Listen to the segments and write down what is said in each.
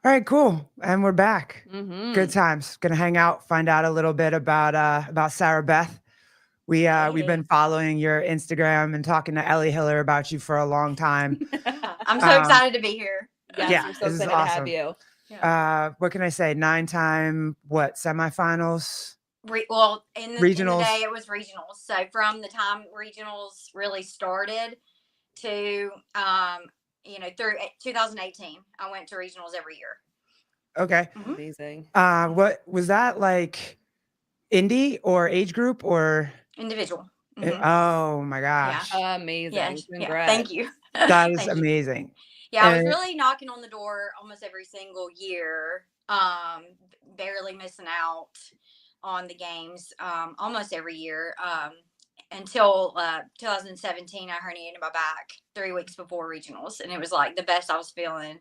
All right, cool. And we're back. Good Mm-hmm. times. Gonna hang out, find out a little bit about Sarah Beth. We've Hey. been following your Instagram and talking to Ellie Hiller about you for a long time. Yeah, I'm so Um, excited to be here. Yes, yeah, we're so this is excited to have awesome. you. Yeah. What can I say? 9-time what semifinals, Well, in the day regionals. it was regionals. So from the time regionals really started to through 2018, I went to regionals every year. Okay. Hmm. Amazing. What was that like? Indie or age group or? Individual. Hmm. Oh my Yeah. gosh, Amazing. Yeah. Congrats. Thank you. that is Thank you. amazing. Yeah, I was And really knocking on the door almost every single year, barely missing out on the games almost every year until 2017. I herniated my back 3 weeks before regionals, and it was like the best I was feeling.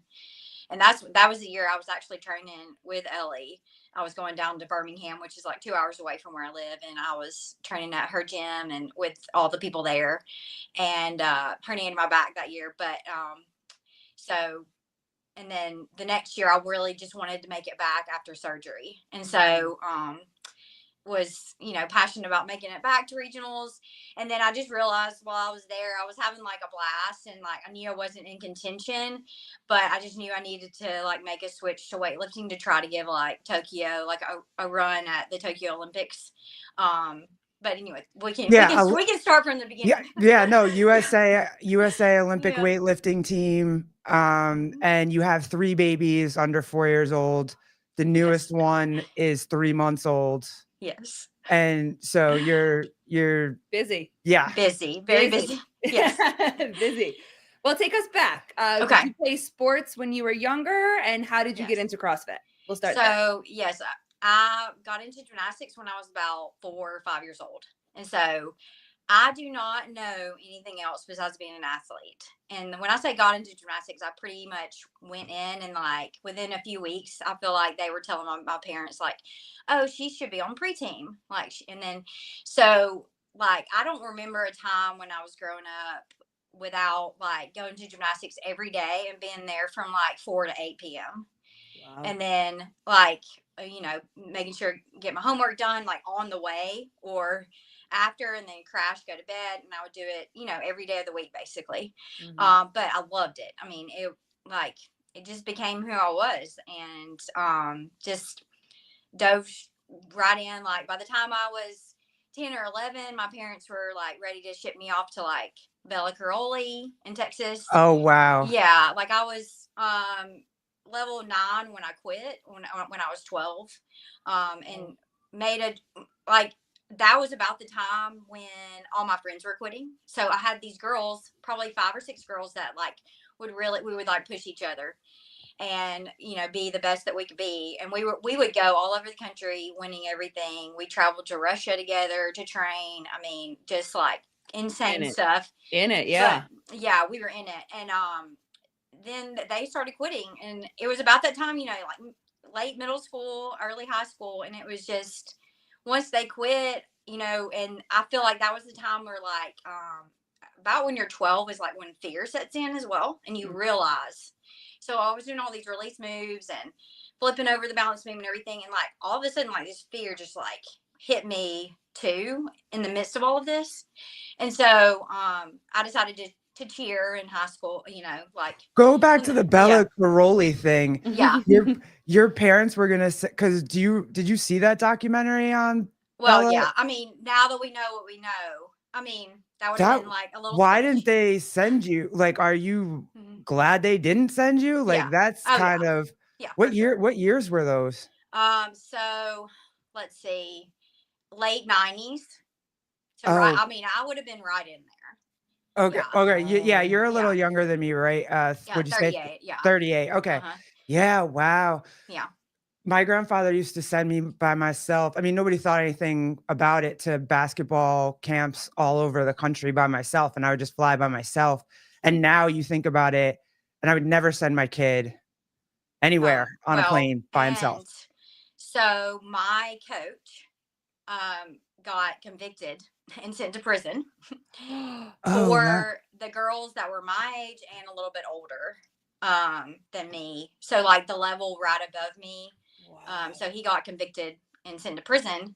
And that was the year I was actually training with Ellie. I was going down to Birmingham, which is like 2 hours away from where I live, and I was training at her gym and with all the people there, and herniated my back that year. But so and then the next year I really just wanted to make it back after surgery, and so was passionate about making it back to regionals. And then I just realized while I was there I was having like a blast, and like I knew I wasn't in contention, but I just knew I needed to like make a switch to weightlifting to try to give like Tokyo like a run at the Tokyo Olympics. But anyway, we can we yeah, can we can start from the yeah, beginning. yeah. No, USA Olympic Yeah. weightlifting team. Mhm. And you have 3 babies under 4 years old. The Yes. newest one is 3 months old. Yes. And so you're Busy. yeah. Busy, very Busy. busy. Yes. Busy. Well, take us back. Did Okay. you play sports when you were younger? And how did you get Yes. into CrossFit? We'll start there. So yes, I got into gymnastics when I was about 4 or 5 years old, and so I do not know anything else besides being an athlete. And when I say got into gymnastics, I pretty much went in, and like within a few weeks, I feel like they were telling my parents like, "Oh, she should be on pre-team." Like, and then so like I don't remember a time when I was growing up without like going to gymnastics every day and being there from like 4 to 8 p.m. Wow. And then like making sure get my homework done like on the way or after, and then crash, go to bed, and I would do it every day of the week basically. Mhm. But I loved it. I mean, like it just became who I was, and just dove right in. Like by the time I was 10 or 11, my parents were like ready to ship me off to like Bella Caroli in Texas. Oh, wow. Yeah, like I was level 9 when I quit when I was 12, Oh. and made a like that was about the time when all my friends were quitting. So I had these girls, probably 5 or 6 girls that like we would like push each other and be the best that we could be. And we would go all over the country winning everything. We traveled to Russia together to train. I mean, just like In insane it. stuff. In it, But yeah. yeah, we were in it. And then they started quitting, and it was about that time, like late middle school, early high school, and it was just once they quit, and I feel like that was the time where like about when you're 12 is like when fear sets in as well, and you Mhm. realize. So I was doing all these release moves and flipping over the balance beam and everything, and like all of a sudden, like this fear just like hit me too in the midst of all of this. And so I decided to cheer in high school, like Go back to the yeah, Bella Caroli thing. yeah. Your your parents were gonna say, because did you see that documentary on Well, Bella? yeah. I mean, now that we know what we know, I mean, that would have That been like a little Why didn't sketch. they send you? Like, are you Mhm. glad they didn't send you? Yeah. Like, that's Oh, kind yeah. of Yeah, for sure. what years were those? So let's see, late 90s. So right, Oh, I mean, I would have been right in there. okay, Yeah. okay, yeah, you're a little Yeah. younger than me, right? Yeah. Would you say 38. Yeah. 38? Uh Okay. huh. Yeah, wow. Yeah. My grandfather used to send me by myself. I mean, nobody thought anything about it, to basketball camps all over the country by myself, and I would just fly by myself. And now you think about it, and I would never send my kid anywhere on a Well, plane by himself. and so my coach got convicted and sent to prison Oh, wow. for the girls that were my age and a little bit older. than me. So like the level right above me. Wow. So he got convicted and sent to prison.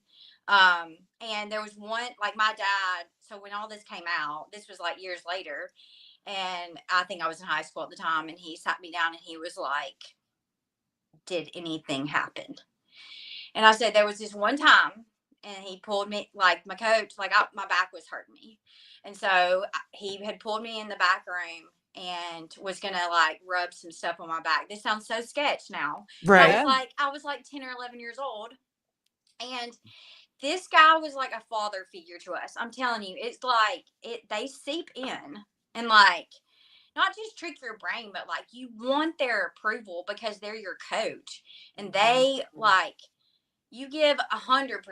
And there was one, like my dad. So when all this came out, this was like years later. And I think I was in high school at the time. And he sat me down and he was like, did anything happen? And I said, there was this one time. And he pulled me, like my coach, like my back was hurting me. And so he had pulled me in the back room and was gonna like rub some stuff on my back. This sounds so sketch now. Right. I was like 10 or 11 years old. And this guy was like a father figure to us. I'm telling you, it's like they seep in and like not just trick your brain, but like you want their approval because they're your coach and they like you give 100%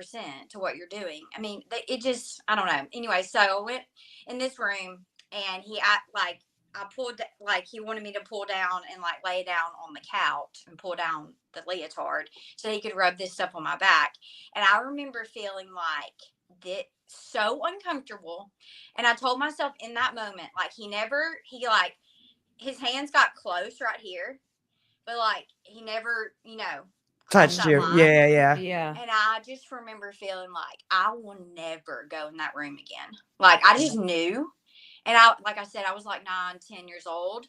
to what you're doing. I mean, it just, I don't know. Anyway, so I went in this room and I pulled, like, he wanted me to pull down and like lay down on the couch and pull down the leotard so he could rub this stuff on my back. And I remember feeling like that so uncomfortable. And I told myself in that moment, like, his hands got close right here, but like, he never, Touched you. line. Yeah. Yeah. And I just remember feeling like I will never go in that room again. Like I just knew. And like I said, I was like 9, 10 years old,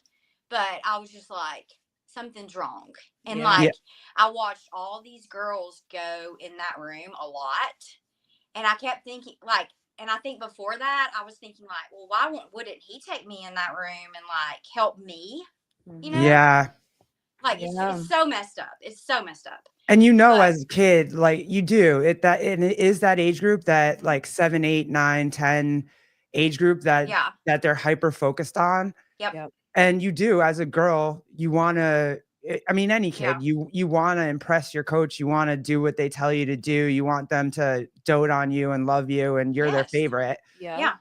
but I was just like, something's wrong. And Yeah. I watched all these girls go in that room a lot. And I kept thinking like, and I think before that I was thinking like, well, why wouldn't he take me in that room and like help me? You know? Yeah. Like Yeah. it's so messed up. It's so messed up. And But- as a kid, like you do it and it is that age group that like 7, 8, 9, 10 age group that they're hyper focused on. Yep. And you do as a girl, you want to, I mean, any kid, you want to impress your coach. You want to do what they tell you to do. You want them to dote on you and love you and you're their favorite. Yeah.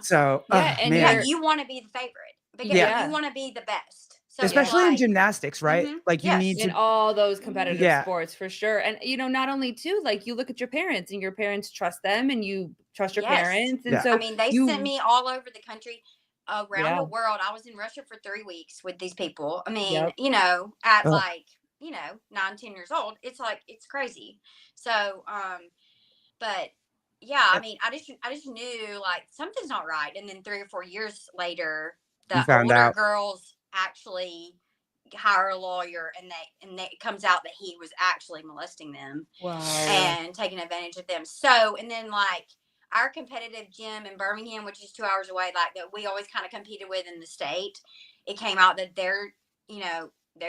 So, and man. You want to be the favorite because you want to be the best. So especially in gymnastics, right? Like you need to in all those competitive sports for sure. And not only too, like you look at your parents and your parents trust them and you trust your parents. And so I mean, they sent me all over the country, around the Yeah. world. I was in Russia for 3 weeks with these people. I mean, Yep. At like, 9, 10 years old, it's like, it's crazy. So, but yeah, I mean, I just knew like something's not right. And then 3 or 4 years later, You the found older out. girls actually hire a lawyer and it comes out that he was actually molesting them. Wow. And taking advantage of them. So, and then like our competitive gym in Birmingham, which is 2 hours away, like that we always kind of competed with in the state, it came out that their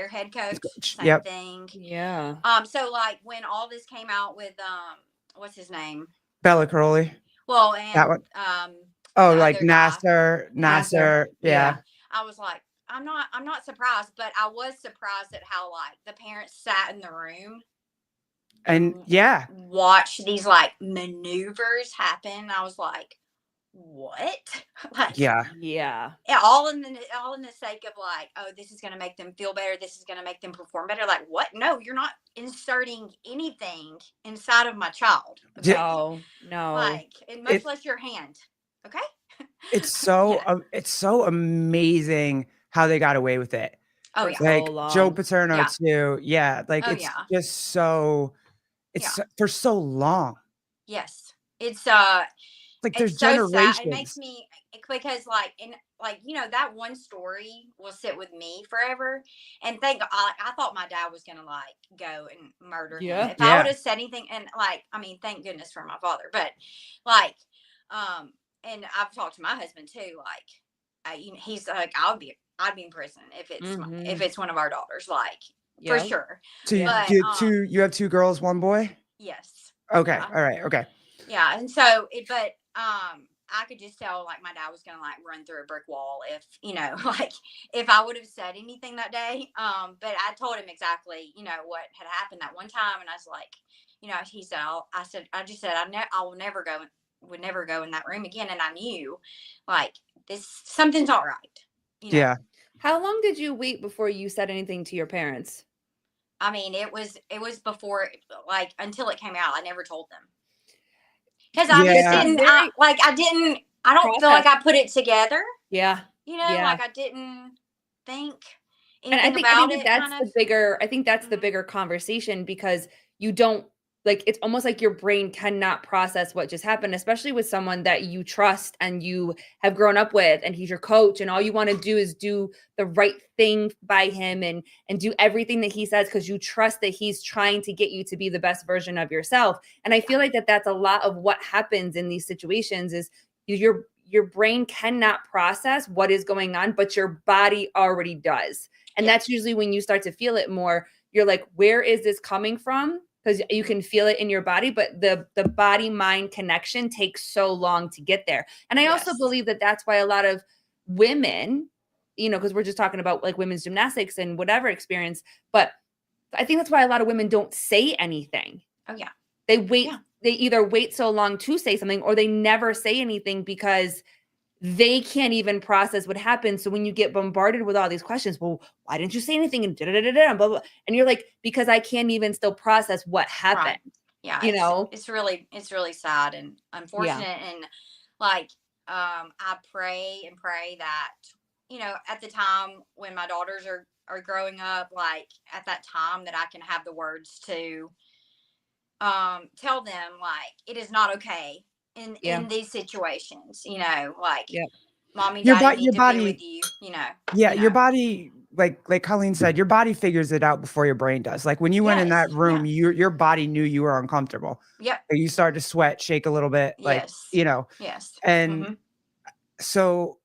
head coach, same thing. Yeah. So like when all this came out with what's his name? Bella Crowley. Well, and that one. the Like other guy. Nasser. Yeah. I was like, I'm not surprised, but I was surprised at how like the parents sat in the room and watch these like maneuvers happen. I was like, what? Like all in the sake of like, oh, this is going to make them feel better, this is going to make them perform better. Like, what? No, you're not inserting anything inside of my child. Okay? No like, and much less your hand. Okay. It's so amazing how they got away with it. Oh, like so Joe Paterno too. Like Oh, it's just so for so long. Yes, it's like there's so generations. sad. It makes me, because like that one story will sit with me forever. And I thought my dad was gonna like go and murder him if I would have said anything. And like, I mean, thank goodness for my father, but like, and I've talked to my husband too. Like, he's like, I'd be in prison if it's one of our daughters, like for sure. So you have 2 girls, 1 boy. Yes. Okay. All right. Okay. Yeah, and so I could just tell like my dad was gonna like run through a brick wall if like if I would have said anything that day. But I told him exactly what had happened that one time, and I was like, he said, I just said I will never go. Would never go in that room again. And I knew like something's not right. Yeah. How long did you wait before you said anything to your parents? I mean, it was before, like, until it came out. I never told them because I don't feel like I put it together. Yeah. Like I didn't think And I anything think about that it? that's Kind the of. bigger I think that's the Mhm. bigger conversation because you don't like it's almost like your brain cannot process what just happened, especially with someone that you trust and you have grown up with and he's your coach and all you want to do is do the right thing by him and do everything that he says because you trust that he's trying to get you to be the best version of yourself. And I feel like that's a lot of what happens in these situations is your brain cannot process what is going on, but your body already does. And Yeah. that's usually when you start to feel it more. You're like, where is this coming from? Because you can feel it in your body, but the body mind connection takes so long to get there. And I also Yes. believe that that's why a lot of women, because we're just talking about like women's gymnastics and whatever experience, but I think that's why a lot of women don't say anything. Oh yeah. They wait. Yeah. They either wait so long to say something or they never say anything because they can't even process what happened. So when you get bombarded with all these questions, well, why didn't you say anything? And blah, blah, blah. And you're like, because I can't even still process what happened. Right. Yeah. It's really sad and unfortunate. And like, I pray and pray that, at the time when my daughters are growing up, like at that time that I can have the words to, tell them like, it is not okay in these situations, like Yep. mommy, Your daddy body, need to be with you, yeah, your body, like Colleen said, your body figures it out before your brain does. Like when you went in Yes, that room, your body knew you were uncomfortable. Yep. You started to sweat, shake a little bit, like, Yes. Yes. and Mhm. so,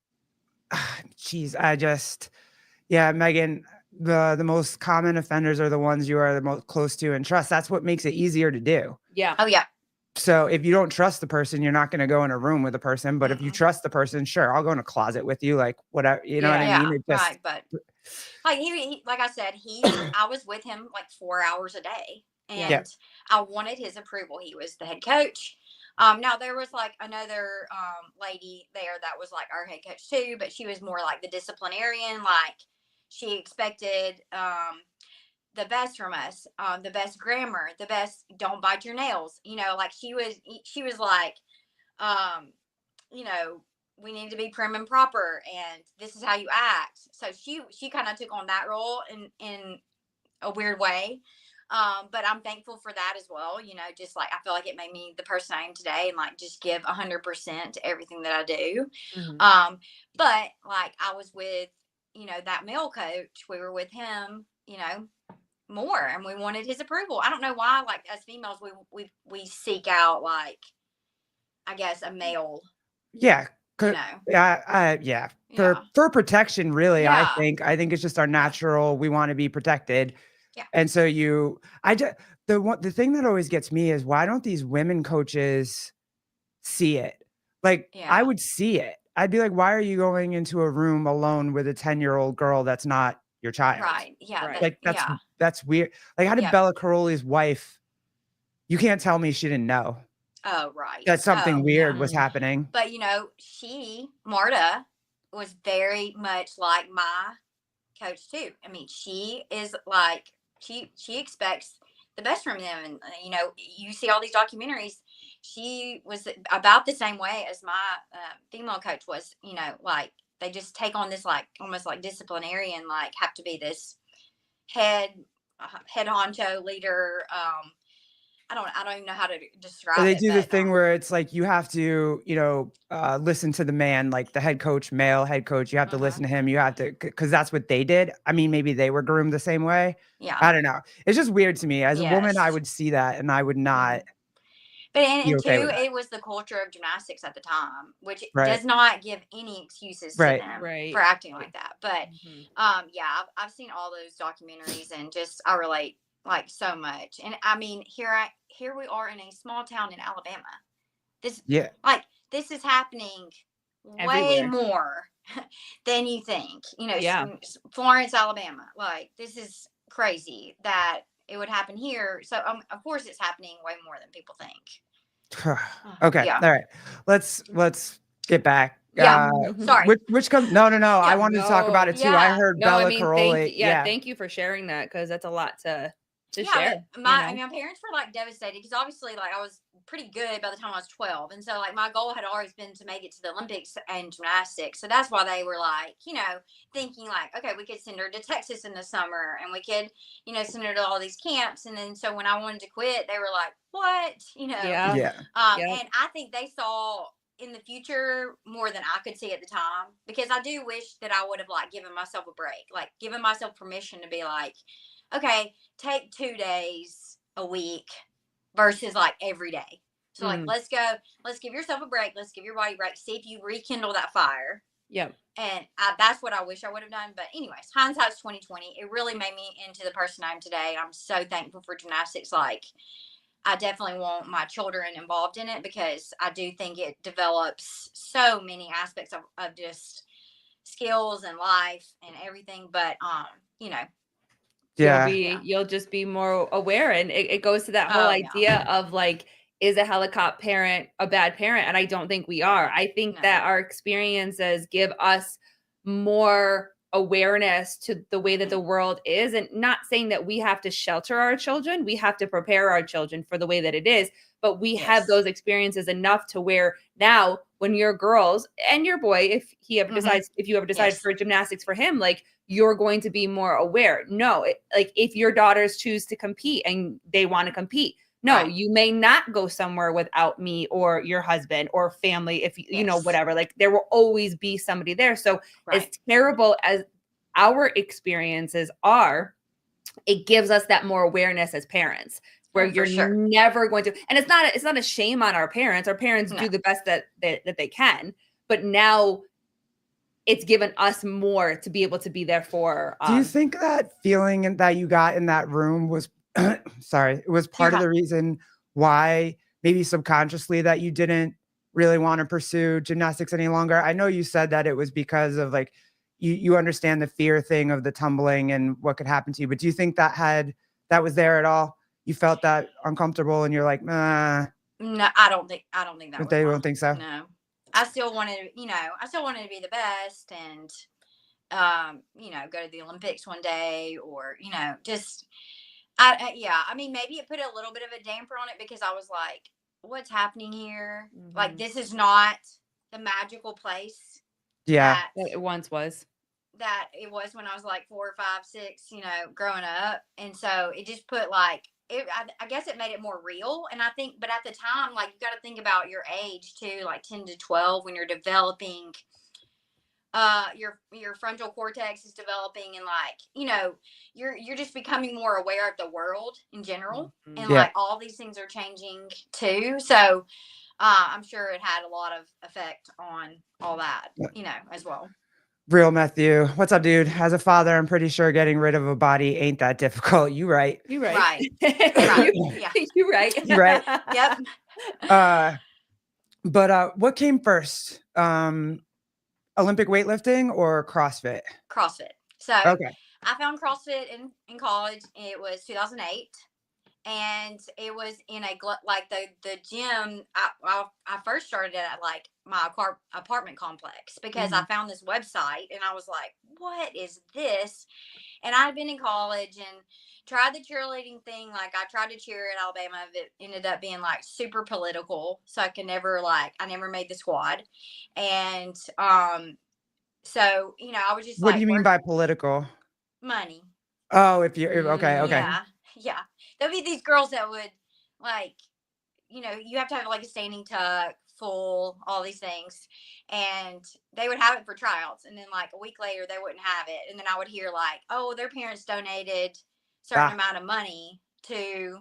geez, yeah, Megan, the most common offenders are the ones you are the most close to and trust. That's what makes it easier to do. Yeah. Oh yeah. So if you don't trust the person, you're not going to go in a room with a person. But if you trust the person, sure, I'll go in a closet with you, like whatever. You know what I mean? It just, right. But like like I said, I was with him like 4 hours a day, and Yeah. I wanted his approval. He was the head coach. Now there was like another lady there that was like our head coach too, but she was more like the disciplinarian. Like she expected the best from us, the best grammar, the best don't bite your nails. Like she was like, um, you know, we need to be prim and proper, and this is how you act. So she kind of took on that role in a weird way. But I'm thankful for that as well. Just like I feel like it made me the person I am today, and like just give 100% to everything that I do. Mhm. But like I was with, that male coach. We were with him, more, and we wanted his approval. I don't know why. Like as females, we seek out like, I guess, a male. yeah. You know. Yeah. Yeah. For protection, really, I Yeah. think it's just our natural. We want to be protected. Yeah. And so the thing that always gets me is why don't these women coaches see it? Like Yeah. I would see it. I'd be like, why are you going into a room alone with a 10-year-old girl that's not your child? Right. Yeah. Right. Like that's weird. Like how did Yeah. Bella Caroli's wife? You can't tell me she didn't know Oh, right. that something weird yeah. was happening. But Marta was very much like my coach too. I mean, she is like she expects the best from them, and you see all these documentaries. She was about the same way as my female coach was. Like they just take on this like almost like disciplinarian, like have to be this head honcho leader. I don't even know how to describe They it. do the But thing where it's like you have to, listen to the man, like the head coach, male head coach. You have to listen to him. You have to, because that's what they did. I mean, maybe they were groomed the same way. yeah. I don't know. It's just weird to me. As a woman, I Yes. would see that and I would not But be and okay two, with that. it was the culture of gymnastics at the time, which Right. does not give any excuses to Right. them Right. for acting like that. But Mhm. yeah, I've seen all those documentaries, and just I relate like so much. And I mean, here we are in a small town in Alabama. Yeah. This is happening way Everywhere. more than you think. Yeah. Florence, Alabama. Like this is crazy that it would happen here. So of course it's happening way more than people think. Okay. Yeah. All right. Let's get back. Yeah. Sorry. Which comes no. I Yeah, wanted to talk about it too. I yeah. heard No, I Bella mean, Caroli. thank you for sharing that because that's a lot to Yeah, share. but my parents were like devastated because obviously like I was pretty good by the time I was 12. And so, like, my goal had always been to make it to the Olympics and gymnastics. So that's why they were like, thinking like, okay, we could send her to Texas in the summer and we could, send her to all these camps. And then so when I wanted to quit, they were like, what? Yeah. Yeah. Yep. And I think they saw in the future more than I could see at the time, because I do wish that I would have like given myself a break, like given myself permission to be like, okay, take 2 days a week versus like every day. So like, let's give yourself a break. Let's give your body a break. See if you rekindle that fire. Yep. And that's what I wish I would have done. But anyways, hindsight's 2020. It really made me into the person I am today. I'm so thankful for gymnastics. Like, I definitely want my children involved in it because I do think it develops so many aspects of just skills and life and everything. But Yeah. You'll just be more aware, and it goes to that whole idea of like, is a helicopter parent a bad parent? And I don't think we are. I think that our experiences give us more awareness to the way that the world is, and not saying that we have to shelter our children. We have to prepare our children for the way that it is, but we have those experiences enough to where now when your girls and your boy, if you ever decide for gymnastics for him, like, you're going to be more aware. No, like if your daughters choose to compete and they want to compete, no, you may not go somewhere without me or your husband or family. If whatever, like there will always be somebody there. So as terrible as our experiences are, it gives us that more awareness as parents, where you're never going to, and it's not a shame on our parents. Our parents do the best that they can, but now it's given us more to be able to be there for. Do you think that feeling that you got in that room was, it was part of the reason why maybe subconsciously that you didn't really want to pursue gymnastics any longer? I know you said that it was because of like, you understand the fear thing of the tumbling and what could happen to you, but do you think that was there at all? You felt that uncomfortable and you're like, nah. No, I don't think that They don't think so? No. I still wanted to be the best and, go to the Olympics one day or, just, I mean, maybe it put a little bit of a damper on it because I was like, what's happening here? Like, this is not the magical place. Yeah. That it once was. That it was when I was like 4 or 5, 6, growing up. And so it just put like, I guess it made it more real. And I think, but at the time, like, you got to think about your age too, like 10 to 12 when you're developing, your frontal cortex is developing, and like, you're just becoming more aware of the world in general. And like all these things are changing too. So I'm sure it had a lot of effect on all that, as well. Real Matthew. What's up, dude? As a father, I'm pretty sure getting rid of a body ain't that difficult. You right. You right. Right. Yeah. You right. You right. Yep. But what came first? Olympic weightlifting or CrossFit? CrossFit. So I found CrossFit in college. It was 2008. And it was in like the gym. I first started at like my apartment complex because I found this website and I was like, what is this? And I had been in college and tried the cheerleading thing. Like, I tried to cheer at Alabama. It ended up being like super political. So I never made the squad. And so, I was just what do you mean by political? money. Oh, if you're okay. Yeah. There'll be these girls that would like, you have to have like a standing tuck, full, all these things. And they would have it for tryouts. And then like a week later, they wouldn't have it. And then I would hear like, oh, their parents donated a certain amount of money to,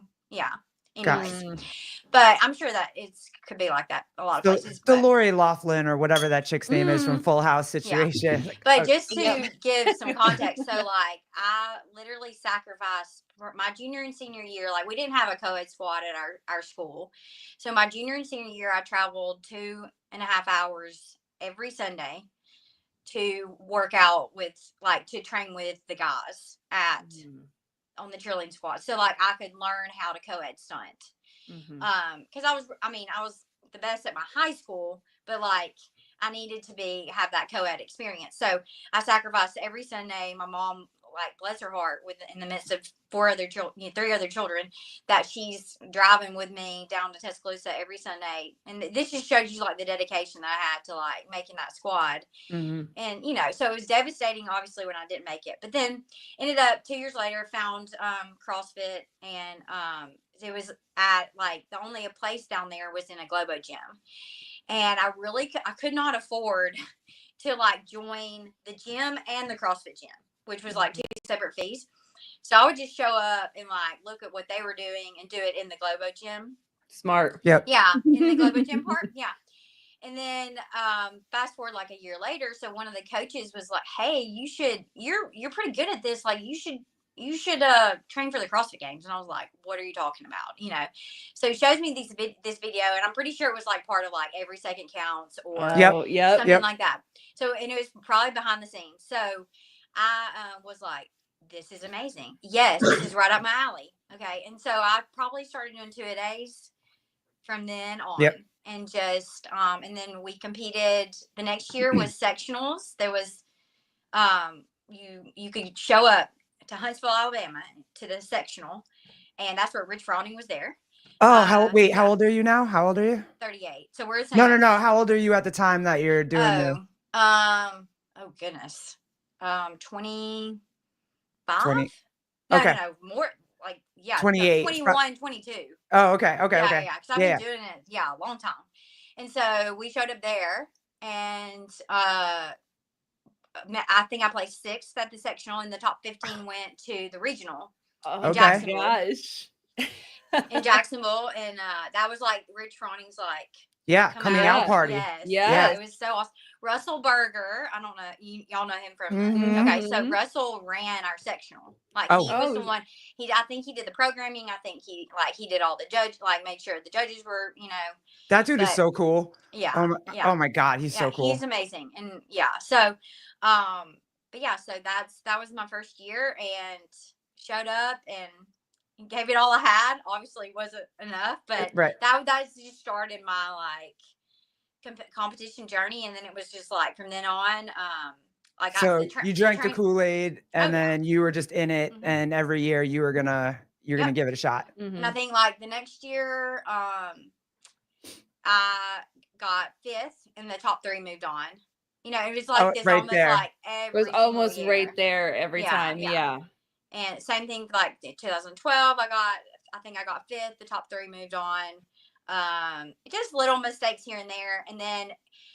anyways. But I'm sure that it could be like that a lot of places. The Lori Loughlin or whatever that chick's name is from Full House situation. Yeah. But just to give some context, so like I literally sacrificed my junior and senior year. Like, we didn't have a co-ed squad at our school. So my junior and senior year, I traveled 2.5 hours every Sunday to work out to train with the guys on the cheerleading squad. So like I could learn how to co-ed stunt. Because I was the best at my high school, but like I needed to have that co-ed experience. So I sacrificed every Sunday. My mom like bless her heart, in the midst of three other children, that she's driving with me down to Tuscaloosa every Sunday. And this just shows you like the dedication that I had to like making that squad. Mm-hmm. And so it was devastating, obviously, when I didn't make it. But then ended up 2 years later, found CrossFit, and it was at like the only place down there was in a Globo gym, and I could not afford to like join the gym and the CrossFit gym, which was like 2 separate fees. So I would just show up and like look at what they were doing and do it in the Globo gym. Smart. Yep. Yeah, in the Globo gym part. Yeah. And then fast forward like a year later, so one of the coaches was like, "Hey, you're pretty good at this. Like you should train for the CrossFit Games." And I was like, "What are you talking about?" So he shows me this video, and I'm pretty sure it was like part of like Every Second Counts or something like that. So, and it was probably behind the scenes. So I was like, "This is amazing. Yes, this is right up my alley." Okay, and so I probably started doing 2-a-days from then on. Yep. And just and then we competed. The next year was sectionals. There was you could show up to Huntsville, Alabama, to the sectional, and that's where Rich Froning was there. Oh, how old are you now? How old are you? 38. So we're the same. No. How old are you at the time that you're doing this? Oh goodness. 25? 20. No, Okay. no, more like 28. 21, 22. Oh, okay. Yeah, because I've Yeah. been doing it, a long time. And so we showed up there, and I think I placed 6th at the sectional, and the top 15 went to the regional Oh in Jacksonville. gosh. In Jacksonville, and that was like Rich Froning's like coming out party. Yes. Yeah. It was so awesome. Russell Berger, I don't know, y'all know him from. Mhm. Okay, so Russell ran our sectional. Like he was the one. I think he did the programming. I think he did all the judge, like made sure the judges were, That dude is so cool. Yeah. Oh my God, he's so cool. He's amazing, and so, but yeah, so that was my first year, and showed up and gave it all I had. Obviously, wasn't enough, but that just started my like competition journey, and then it was just like from then on. So you drank the Kool-Aid, and then you were just in it, and every year you were gonna give it a shot. And I think like the next year, I got 5th, and the top 3 moved on. It was like this almost there. like every It was almost year. right there every time. Yeah. And same thing like 2012, I think I got 5th. The top 3 moved on. Just little mistakes here and there. And then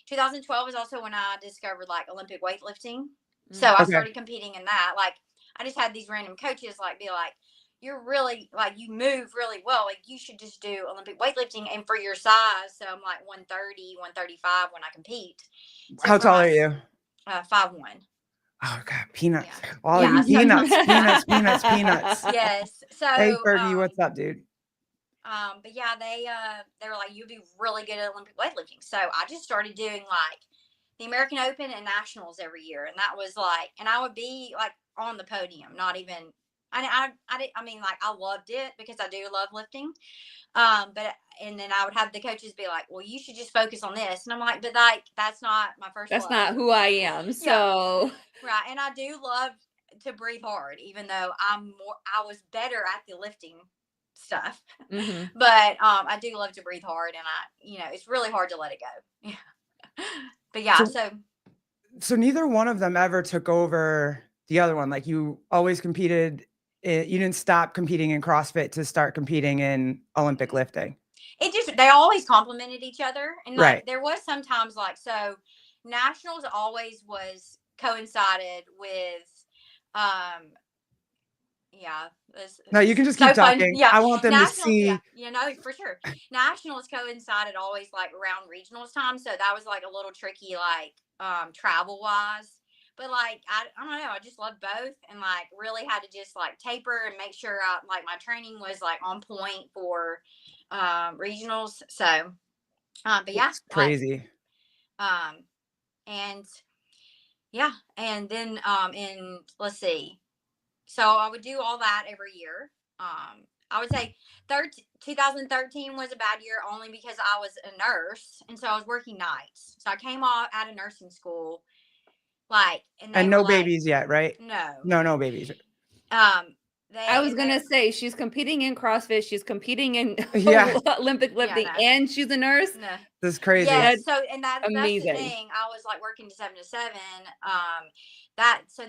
2012 is also when I discovered like Olympic weightlifting. So I started competing in that. Like I just had these random coaches like be like, "You're really like you move really well. Like you should just do Olympic weightlifting, and for your size." So I'm like 130, 135 when I compete. So how tall are you? 5'1". Oh God, peanuts! Yeah. All you peanuts. Yes. So hey Fergie, what's up, dude? But yeah, they were like, "You'd be really good at Olympic weightlifting." So I just started doing like the American Open and Nationals every year, and that was like, and I would be like on the podium, not even. I mean, like I loved it because I do love lifting. And then I would have the coaches be like, "Well, you should just focus on this," and I'm like, "But like that's not my first. That's love. not who I am." So right, and I do love to breathe hard, even though I was better at the lifting stuff. But I do love to breathe hard, and it's really hard to let it go. Yeah. But yeah, so neither one of them ever took over the other one. Like you always competed. You didn't stop competing in CrossFit to start competing in Olympic lifting. They always complemented each other, and like there was sometimes like so nationals always was coincided with no, you can just keep talking. Yeah, I want them to see. For sure. Nationals coincided always like around regionals time, so that was like a little tricky, like travel wise. But like I don't know, I just loved both, and like really had to just like taper and make sure my training was like on point for regionals. So, but yeah, it's crazy. And yeah, and then in let's see. So I would do all that every year. I would say 2013 was a bad year only because I was a nurse, and so I was working nights. So I came out of nursing school Like, and they And were no like, babies yet, right? no, No babies. I was and gonna say she's competing in CrossFit, she's competing in Yeah. Olympic lifting, no. and she's a nurse. No. This is crazy. Yes, That's so and that's the amazing. thing. I was like working 7 to 7. So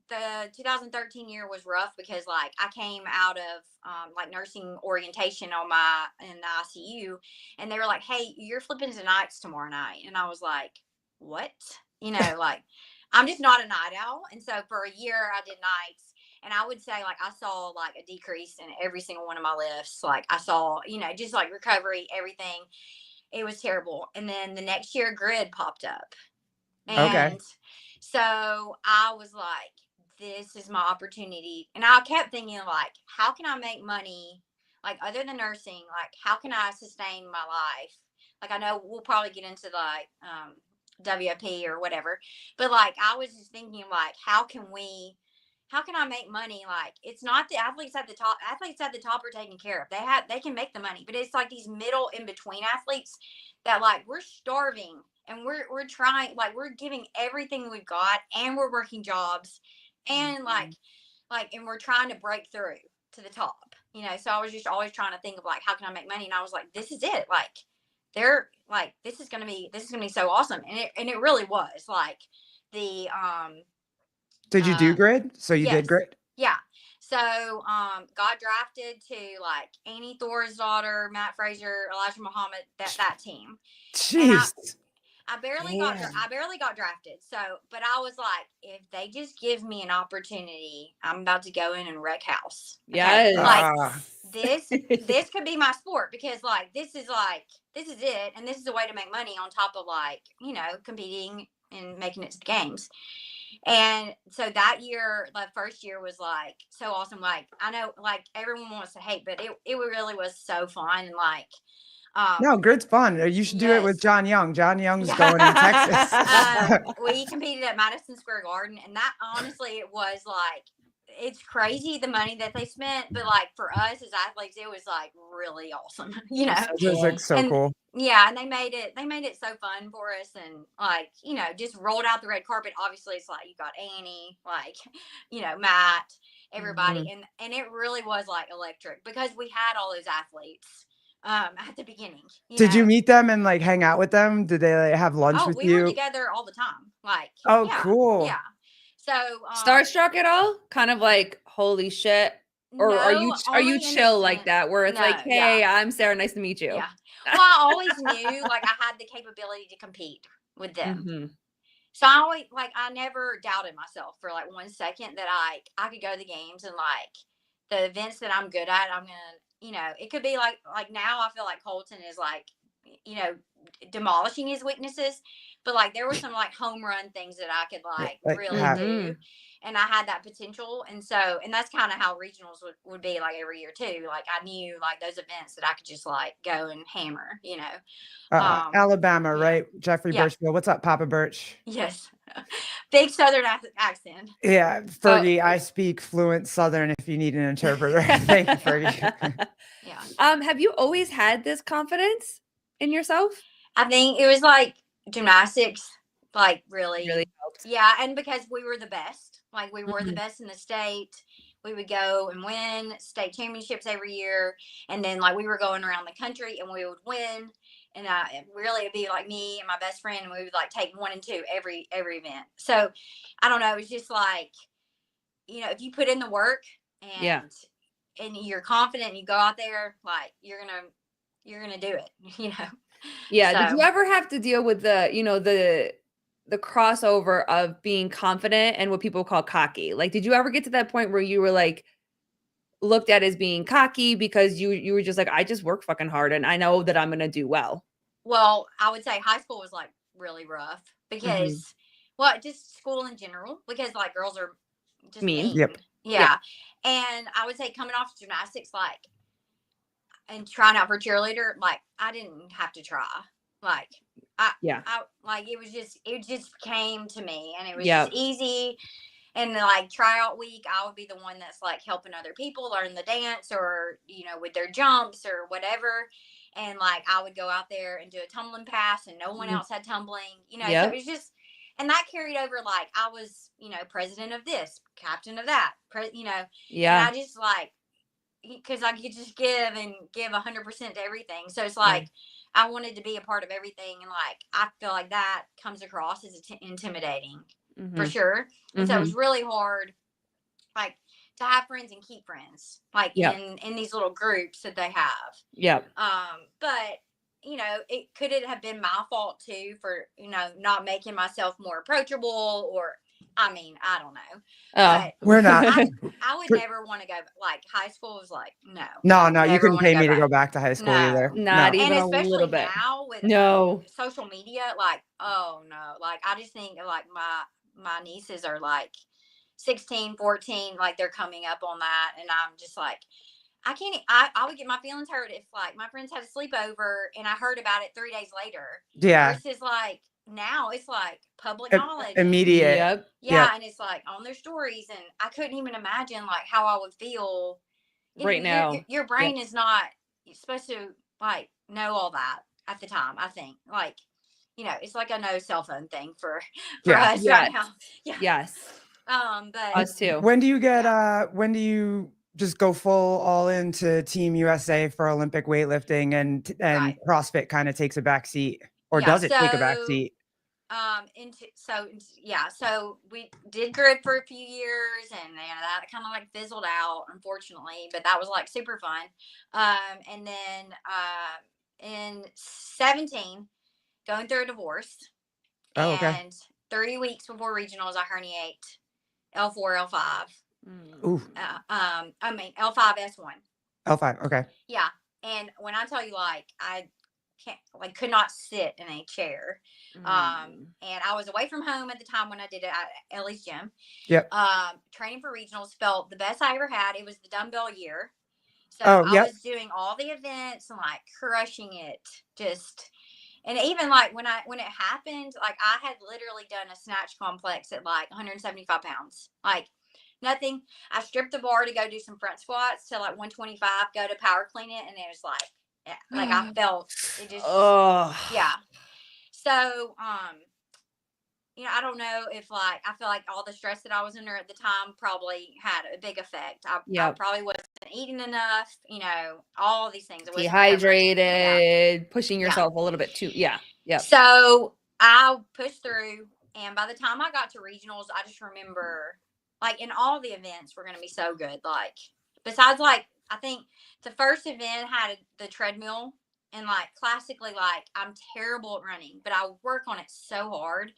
the 2013 year was rough because like I came out of like nursing orientation in the ICU, and they were like, "Hey, you're flipping to nights tomorrow night," and I was like, "What?" Like I'm just not a night owl, and so for a year I did nights. And I would say, like, I saw like a decrease in every single one of my lifts. Like, I saw, just like recovery, everything. It was terrible. And then the next year, grid popped up. Okay. And so I was like, this is my opportunity. And I kept thinking, like, how can I make money? Like, other than nursing, like, how can I sustain my life? Like, I know we'll probably get into like WFP or whatever. But like, I was just thinking, like, how can I make money? Like, it's not the athletes at the top. Athletes at the top are taken care of. They can make the money, but it's like these middle in between athletes that like we're starving and we're trying, like we're giving everything we've got and we're working jobs and and we're trying to break through to the top. So I was just always trying to think of like, how can I make money? And I was like, this is it. Like they're like, this is gonna be so awesome. And it really was like the Did you do grid? So you did yes. grid? Yeah. So got drafted to like Annie Thor's daughter, Matt Fraser, Elijah Muhammad, that team. And Jeez. I barely Damn. got drafted. So, but I was like, if they just give me an opportunity, I'm about to go in and wreck house. Okay? Yes. Like this could be my sport because like this is it, and this is a way to make money on top of like competing and making it to the games. And so that year, the first year was like so awesome. Like I know like everyone wants to hate, but it really was so fun. And like No, grid's fun. You should do it with yes. John Young. John Young's going in Texas. We competed at Madison Square Garden, and that honestly, it was like it's crazy the money that they spent, but like for us as athletes, it was like really awesome, This is like so and cool. yeah, and they made it so fun for us, and like just rolled out the red carpet. Obviously, it's like you got Annie, like Matt, everybody, and it really was like electric because we had all those athletes at the beginning. Did you meet them and like hang out with them? Did they like have lunch with we you? were together all the time. Like Oh, yeah, cool. yeah. So Starstruck at all? Kind of like, holy shit. Or no, are you only in the chill like sense- that where it's like, No, hey, yeah. I'm Sarah, nice to meet you. Yeah. Well, I always knew like I had the capability to compete with them. Mhm. So I always I never doubted myself for like 1 second that I could go to the games and like the events that I'm good at, I'm gonna, it could be like now I feel like Colton is like, demolishing his weaknesses, but like there were some like home run things that I could like really do. And I had that potential. And that's kind of how regionals would be like every year too. Like I knew like those events that I could just like go and hammer, Alabama, yeah. right? Jeffrey Yeah. Birchfield. What's up, Papa Birch? Yes. Big Southern accent. Yeah, Fergie, I speak fluent Southern if you need an interpreter. Thank you, Fergie. Yeah. Have you always had this confidence in yourself? I think it was like gymnastics, like really helped. Yeah, and because we were the best. Like we were the best in the state. We would go and win state championships every year. And then like we were going around the country and we would win. And really it'd be like me and my best friend, and we would like take 1 and 2 every event. So I don't know, it was just like, if you put in the work and you're confident and you go out there, like you're gonna do it, Yeah. So, Did you ever have to deal with the crossover of being confident and what people call cocky? Like, did you ever get to that point where you were like looked at as being cocky because you were just like, I just work fucking hard and I know that I'm gonna do well? well, I would say high school was like really rough because just school in general, because like girls are just mean. Yep. Yeah. And I would say coming off gymnastics, like, and trying out for cheerleader, like I didn't have to try. Like I like it just came to me, and it was just easy. And like tryout week, I would be the one that's like helping other people learn the dance or, with their jumps or whatever. And like I would go out there and do a tumbling pass and no one else had tumbling, so it was just, and that carried over. Like I was, president of this, captain of that, and Yeah. I just like, because I could just give 100% to everything. So it's Yeah. like, I wanted to be a part of everything. And like, I feel like that comes across as intimidating for Mhm. sure. And so it was Mhm. really hard, like, to have friends and keep friends, like Yep. in these little groups that they have. Yep. But it have been my fault too for, not making myself more approachable, or I don't know. Oh. But We're not. I would For- never want to go, like, high school was like, no. No, I would no, you never couldn't wanna pay me to go back. back to high school No. either. Not No. even And a little especially bit. now with No. social media, like, oh no, like I just think like my nieces are like 16, 14, like they're coming up on that, and I'm just like, I can't. I would get my feelings hurt if like my friends had a sleepover and I heard about it 3 days later. Yeah. Versus like now it's like public I- knowledge. immediate. Yep. Yeah, and it's like on their stories, and I couldn't even imagine like how I would feel. Right now. Your brain is not supposed to like know all that at the time. I think like, it's like a no cell phone thing for Yeah. us Yes. right now. Yeah. Yes. But Us too. When do you get when do you just go full all into Team USA for Olympic weightlifting, and Right. CrossFit kind of takes a back seat, or Yeah, does it take a back so, seat? So we did grid for a few years, and that kind of like fizzled out, unfortunately, but that was like super fun. And then in 17, going through a divorce, Oh, okay. and 3 weeks before regionals, I herniate L4, L5. Ooh, L5, S1. L5. Okay. Yeah. And when I tell you, like, I could not sit in a chair. And I was away from home at the time when I did it at Ellie's gym. Yep. Training for regionals felt the best I ever had. It was the dumbbell year. So Oh, I yep. was doing all the events and like crushing it. And even like when it happened, like I had literally done a snatch complex at like 175 pounds. Like nothing. I stripped the bar to go do some front squats to like 125, go to power clean it, and it was like I felt it just yeah. So I don't know if like I feel like all the stress that I was under at the time probably had a big effect. I probably wasn't eating enough, all these things. Dehydrated, pushing yourself a little bit too. Yeah. Yeah. So I pushed through, and by the time I got to regionals, I just remember like in all the events were going to be so good. Like besides, like I think the first event had the treadmill, and like classically, like I'm terrible at running, but I work on it so hard.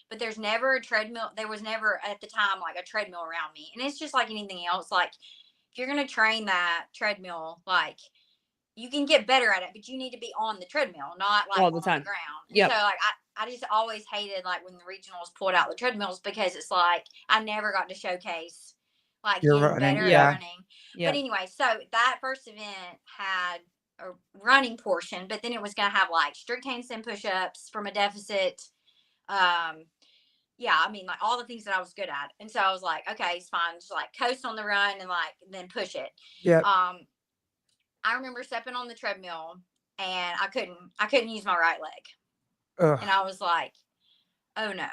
But there's never a treadmill. There was never at the time like a treadmill around me, and it's just like anything else. Like if you're going to train that treadmill, like you can get better at it, but you need to be on the treadmill, not like all the on time. the ground. Yeah. So like I just always hated like when the regionals pulled out the treadmills, because it's like I never got to showcase like You're getting running, better yeah. at running. But anyway, so that first event had a running portion, but then it was going to have like strict handstand push-ups from a deficit. Like all the things that I was good at. And so I was like, okay, it's fine. Just like coast on the run and like then push it. Yep. I remember stepping on the treadmill, and I couldn't use my right leg. Ugh. And I was like, oh no.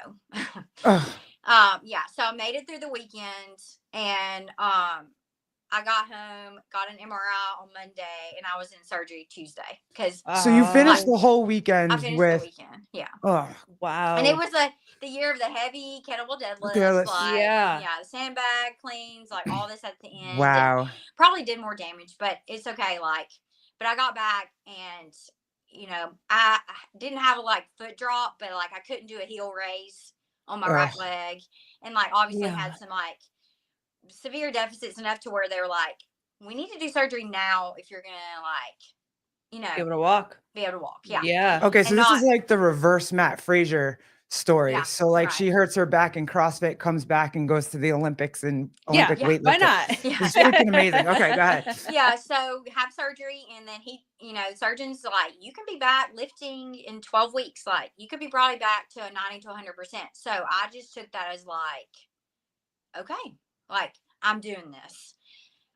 Ugh. So I made it through the weekend, and I got home, got an MRI on Monday, and I was in surgery Tuesday. Because So you finished the whole weekend I finished with the weekend. Yeah. Oh, wow. And it was the year of the heavy kettlebell deadlifts. Deadlifts. Like, the sandbag cleans, like all this at the end. wow. Probably did more damage, but it's okay. Like, but I got back, and I didn't have a like foot drop, but like I couldn't do a heel raise on my right leg, and like obviously had some like severe deficits enough to where they were like, we need to do surgery now if you're gonna like, be able to walk. Yeah. Yeah. Okay, so this is like the reverse Matt Frazier story. Yeah, so like right. she hurts her back in CrossFit, comes back and goes to the Olympics and Olympic weightlifting. Why not? It's freaking amazing. Okay, go ahead. Yeah, so have surgery, and then surgeons like, you can be back lifting in 12 weeks. Like you could be probably back to a 90 to 100%. So I just took that as like, okay, like I'm doing this.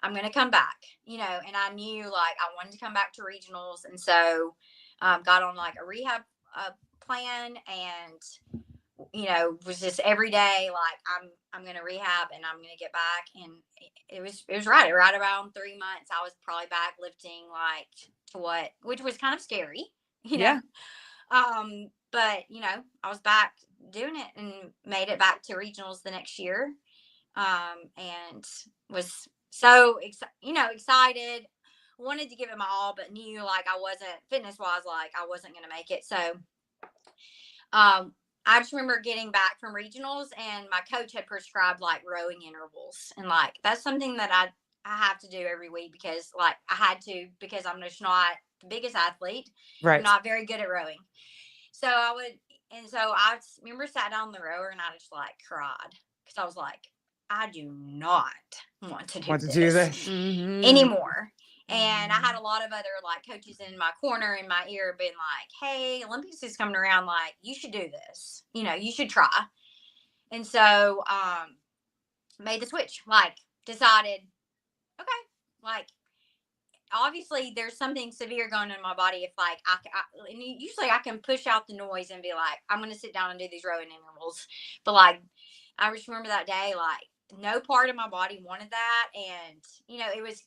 I'm going to come back, and I knew like I wanted to come back to regionals. And so got on like a rehab plan, and, was just every day like I'm gonna rehab and I'm gonna get back. And it was right around 3 months. I was probably back lifting like to what, which was kind of scary, you know. Yeah. But I was back doing it and made it back to regionals the next year. And was so excited, wanted to give it my all, but knew like I wasn't fitness wise, like I wasn't going to make it. So, I just remember getting back from regionals and my coach had prescribed like rowing intervals. And like, that's something that I have to do every week because like I had to, because I'm just not the biggest athlete. Right. I'm not very good at rowing. So I remember sat down on the rower and I just like cried because I was like, I do not want to do this Mm-hmm. anymore. And I had a lot of other like coaches in my corner in my ear being like, hey, Olympics is coming around, like you should do this, you should try. And so made the switch, like decided, okay, like obviously there's something severe going on in my body. If like and usually I can push out the noise and be like, I'm going to sit down and do these rowing intervals. But like, I just remember that day, like no part of my body wanted that. And, it was,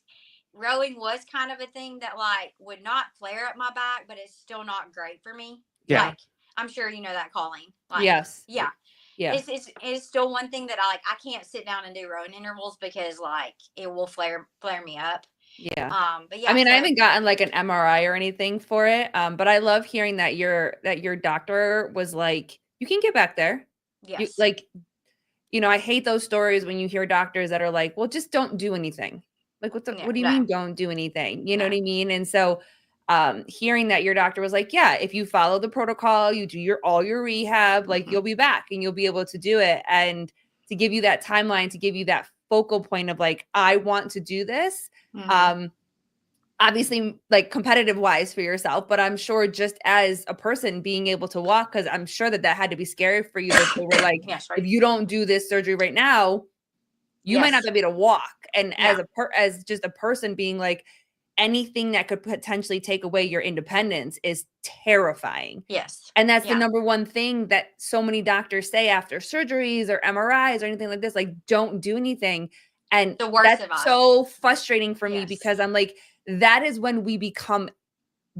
rowing was kind of a thing that like would not flare up my back, but it's still not great for me. Yeah. Like, I'm sure you know that, Colleen. Like, Yes. Yeah. Yeah. It's still one thing that I can't sit down and do rowing intervals because like it will flare me up. Yeah. But yeah, I mean, I so, haven't gotten like an MRI or anything for it. But I love hearing that your doctor was like, you can get back there. yes. I hate those stories when you hear doctors that are like, well, just don't do anything. Like, what do you No. mean don't do anything? You know No. what I mean? And so hearing that your doctor was like, yeah, if you follow the protocol, you do all your rehab, like you'll be back and you'll be able to do it. And to give you that timeline, to give you that focal point of like, I want to do this. Obviously like competitive wise for yourself, but I'm sure just as a person being able to walk, because I'm sure that had to be scary for you. That they were like, Yes, right. if you don't do this surgery right now, you might not be able to walk. And as just a person being like, anything that could potentially take away your independence is terrifying. Yes. And that's the number one thing that so many doctors say after surgeries or MRIs or anything like this, like don't do anything. And The worst that's advice. so frustrating for me Yes. because I'm like, that is when we become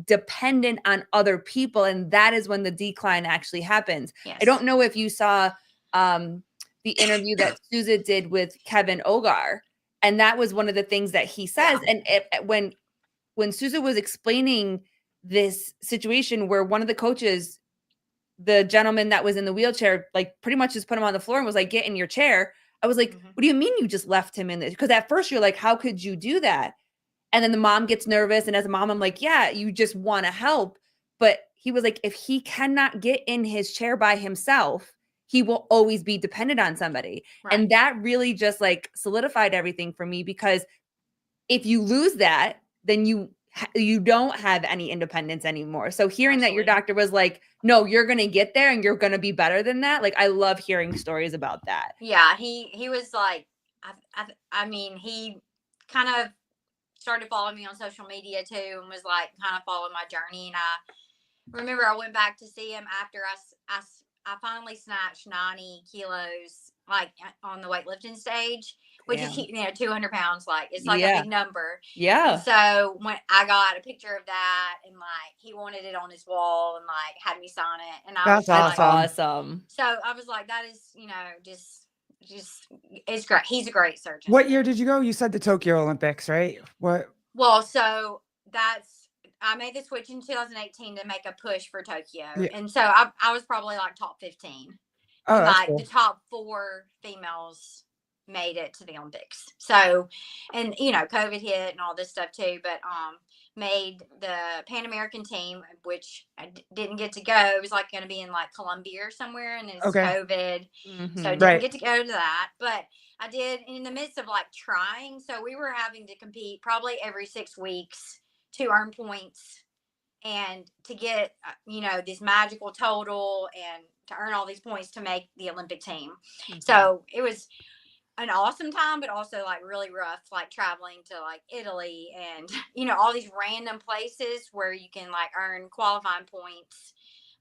dependent on other people. And that is when the decline actually happens. Yes. I don't know if you saw the interview that Sousa did with Kevin Ogar. And that was one of the things that he says. Yeah. And when Sousa was explaining this situation where one of the coaches, the gentleman that was in the wheelchair, like pretty much just put him on the floor and was like, get in your chair. I was like, what do you mean you just left him in this? Because at first you're like, how could you do that? And then the mom gets nervous. And as a mom, I'm like, yeah, you just want to help. But he was like, if he cannot get in his chair by himself, he will always be dependent on somebody. Right. And that really just like solidified everything for me, because if you lose that, then you don't have any independence anymore. So hearing that your doctor was like, no, you're going to get there and you're going to be better than that. Like, I love hearing stories about that. Yeah. He was like, I mean, he kind of started following me on social media too and was like kind of following my journey. And I remember I went back to see him after I finally snatched 90 kilos like on the weightlifting stage, which is 200 pounds. Like it's like a big number. Yeah. And so when I got a picture of that and like he wanted it on his wall and like had me sign it, and That's awesome. So I was like, that is just it's great. He's a great surgeon. What year did you go? You said the Tokyo Olympics, right? What? Well, so I made the switch in 2018 to make a push for Tokyo. Yeah. And so I was probably like top 15. Oh, like cool. The top 4 females made it to the Olympics. So, and COVID hit and all this stuff too, but made the Pan American team, which I didn't get to go. It was like going to be in like Colombia or somewhere, and it's COVID. So didn't get to go to that, but I did in the midst of like trying. So we were having to compete probably every 6 weeks to earn points and to get, this magical total and to earn all these points to make the Olympic team. So it was an awesome time, but also like really rough, like traveling to like Italy and, all these random places where you can like earn qualifying points.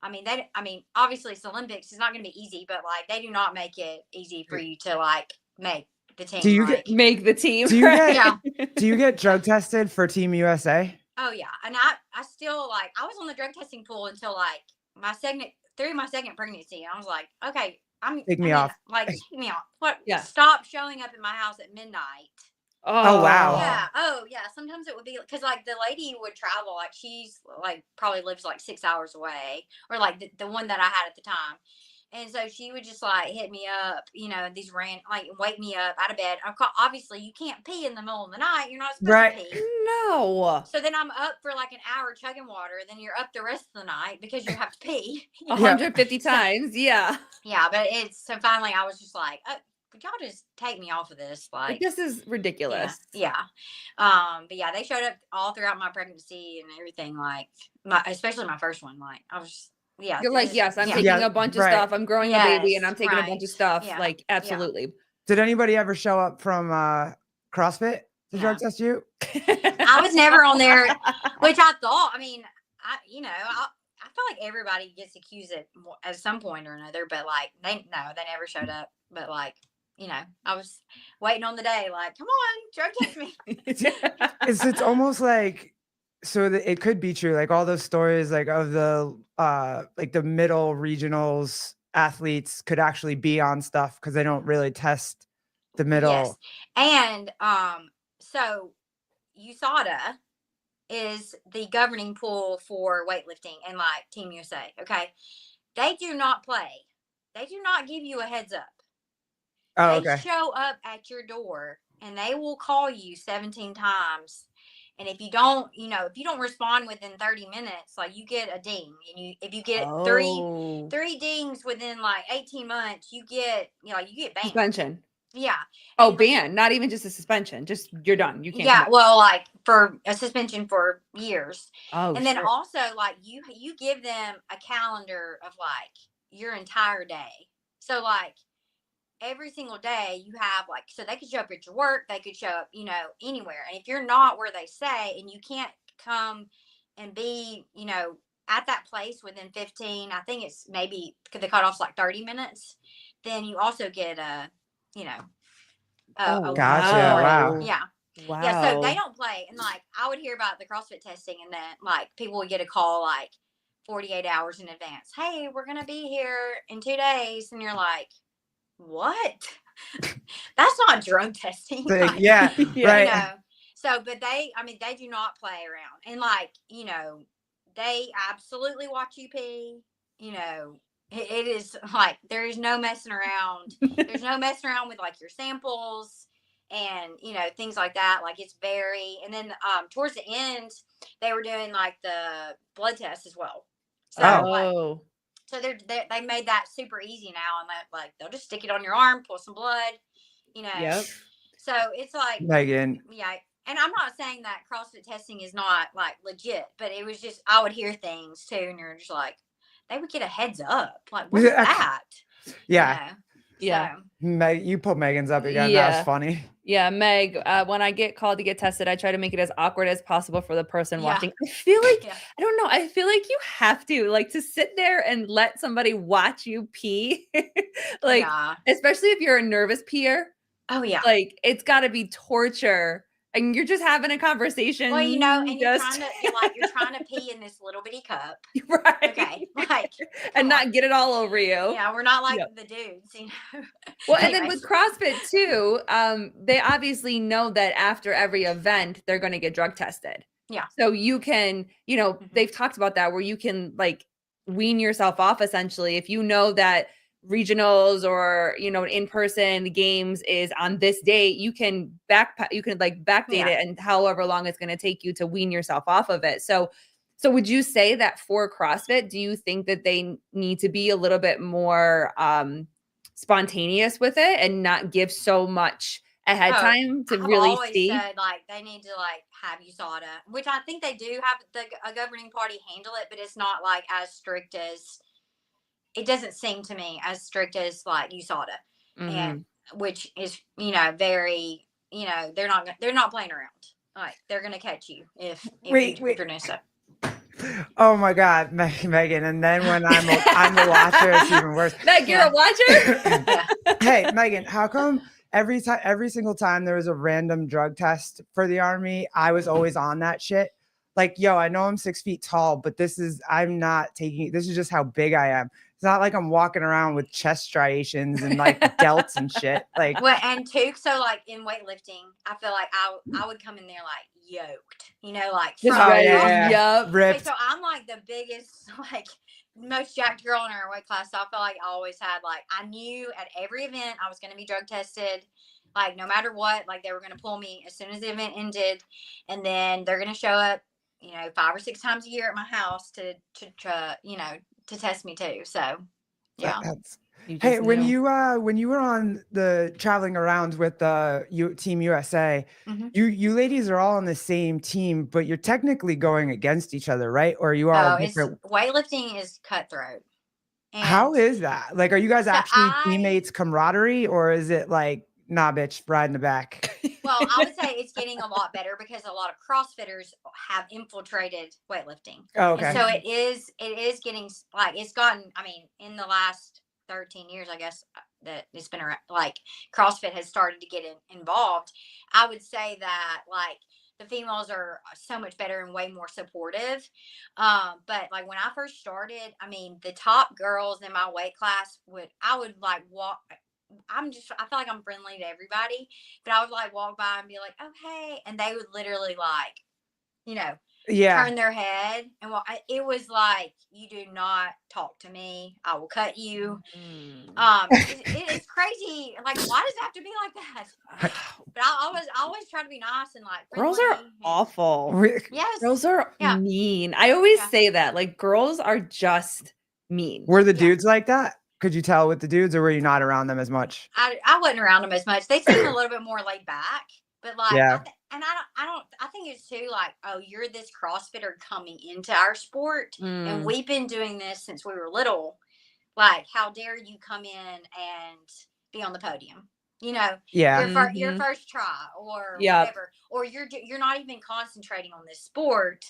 I mean, obviously it's Olympics. It's not going to be easy, but like they do not make it easy for you to like make the team. Do you like, Make the team. Do you right? get do you get drug tested for Team USA? oh yeah, and I still like I was on the drug testing pool until like through my second pregnancy. I was like, okay, Take me off. Like take me off. What? Yeah. Stop showing up at my house at midnight. Oh, wow. Yeah. Oh, yeah. Sometimes it would be because like the lady would travel, like she's like probably lives like 6 hours away, or like the one that I had at the time. And so she would just like hit me up, these like wake me up out of bed. Obviously, you can't pee in the middle of the night. You're not supposed Right. to pee. No. So then I'm up for like an hour chugging water. Then you're up the rest of the night because you have to pee. 150 times. Yeah. Yeah, but so finally I was just like, could y'all just take me off of this? Like, this is ridiculous. Yeah. But yeah, they showed up all throughout my pregnancy and everything. Like especially my first one. Like I was just, yeah. You're like, yes, I'm taking Yeah, a bunch of right. stuff. I'm growing a baby and Yes, I'm taking a bunch of stuff. Yeah. Like, absolutely. Did anybody ever show up from CrossFit to drug test you? I was never on there, which I thought. I mean, I feel like everybody gets accused at some point or another, but like they never showed up. But like, I was waiting on the day, like, come on, drug test me. It's almost like, so it could be true, like all those stories like of the like the middle regionals athletes could actually be on stuff because they don't really test the middle. Yes. And so USADA is the governing pool for weightlifting and like Team USA. Okay. They do not play. They do not give you a heads up. Oh, They okay. show up at your door and they will call you 17 times. And if you don't respond within 30 minutes, like you get a ding. And if you get three dings within like 18 months, you get banned. Suspension. Yeah. Oh, ban. Not even just a suspension. Just you're done. You can't. Yeah. Well, like for a suspension for years. Oh, and then also like you give them a calendar of like your entire day. So like every single day you have like, so they could show up at your work, they could show up, anywhere. And if you're not where they say and you can't come and be, at that place within 15, I think it's maybe the cutoff's like 30 minutes, then you also get Gotcha. Wow. Yeah. Wow. Yeah. So they don't play. And like, I would hear about the CrossFit testing and then like people would get a call like 48 hours in advance. Hey, we're going to be here in 2 days. And you're like, what? That's not drug testing. Like, yeah. Right. So, but they do not play around. And like, they absolutely watch you pee. It is like, there is no messing around. There's no messing around with like your samples and, things like that. Like it's and then towards the end, they were doing like the blood test as well. So so they made that super easy now. And like, they'll just stick it on your arm, pull some blood, Yep. So it's like, Megan. Yeah. And I'm not saying that CrossFit testing is not like legit, but it was just, I would hear things too. And you're just like, they would get a heads up. Like, what's that? Yeah. Yeah. Meg, you put Megan's up again. That was funny. Yeah, Meg, when I get called to get tested, I try to make it as awkward as possible for the person watching. I feel like, I don't know, I feel like you have to, like, to sit there and let somebody watch you pee. Like, especially if you're a nervous peer. Oh, yeah. Like, it's got to be torture. And you're just having a conversation. Well, and you're trying to pee in this little bitty cup. Right. Okay. Like, and not get it all over you. Yeah, we're not like the dudes, Well, and then with CrossFit too, they obviously know that after every event, they're going to get drug tested. Yeah. So you can, they've talked about that where you can like wean yourself off essentially. If you know that regionals or in-person games is on this date, you can backdate it and however long it's going to take you to wean yourself off of it. So would you say that for CrossFit, do you think that they need to be a little bit more spontaneous with it and not give so much ahead time to really always see? Said, like, they need to like have USADA, which I think they do have a governing party handle it, but it's not like as strict as, it doesn't seem to me as strict as like USADA, and which is very they're not playing around. Like they're gonna catch you if you're doing stuff. Oh my God, Megan. And then when I'm the watcher, it's even worse. Meg, you're a watcher? Yeah. Hey, Megan, how come every single time there was a random drug test for the Army, I was always on that shit? Like, yo, I know I'm 6 feet tall, but I'm not taking, this is just how big I am. It's not like I'm walking around with chest striations and like delts and shit. Like, Well, and two, so like in weightlifting, I feel like I would come in there like yoked, like Just from ready. CrossFit. Yup. Okay, ripped. so I'm like the biggest, like most jacked girl in our weight class. So I feel like I always had like I knew at every event I was going to be drug tested, like no matter what. Like they were going to pull me as soon as the event ended, and then they're going to show up, 5 or 6 times a year at my house to test me too. So yeah. That's You Hey, just knew. when you were on the traveling around with Team USA, Mhm. you ladies are all on the same team, but you're technically going against each other, right? Or you all Oh, it's different? weightlifting is cutthroat. How And is that? Like, are you guys so actually teammates camaraderie, or is it like, nah, bitch, ride in the back? I would say it's getting a lot better because a lot of CrossFitters have infiltrated weightlifting. Oh, And okay. so it is getting like it's gotten, I mean, in the last 13 years, I guess that it's been around, like CrossFit has started to get involved. I would say that like the females are so much better and way more supportive. But like when I first started, I mean, the top girls in my weight class I would like walk. I feel like I'm friendly to everybody, but I would like walk by and be like, oh, hey. And they would literally like, you know, Yeah. turn their head and it was like, you do not talk to me. I will cut you. It's crazy. Like, why does it have to be like that? But I always try to be nice and like Girls friendly. are awful. Yes. Girls are Yeah. mean. I always Yeah. say that. Like, girls are just mean. Were the Yeah. dudes like that? Could you tell with the dudes, or were you not around them as much? I wasn't around them as much. They seem a little bit more laid back, but like Yeah. I think it's too like, oh, you're this CrossFitter coming into our sport, and we've been doing this since we were little. Like, how dare you come in and be on the podium? Yeah. Your first try or Yep. whatever, or you're not even concentrating on this sport,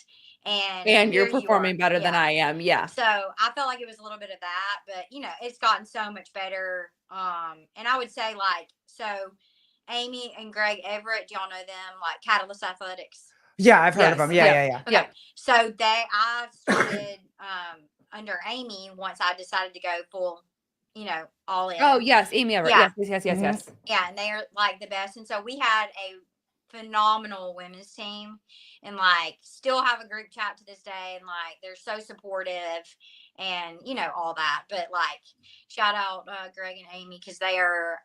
and And you're here you performing are. better than Yeah. I am. Yeah. So I felt like it was a little bit of that, but it's gotten so much better. And I would say like, so Amy and Greg Everett, do y'all know them? Like Catalyst Athletics. Yeah, I've heard of Yes. them. Yeah, Yep. yeah, yeah. Okay. Yep. So I started under Amy once I decided to go full, all in. Oh, yes. Amy Everett. Yeah. Yes. Yeah, and they are like the best. And so we had a phenomenal women's team, and like still have a group chat to this day, and like they're so supportive and all that. But like shout out Greg and Amy, because they are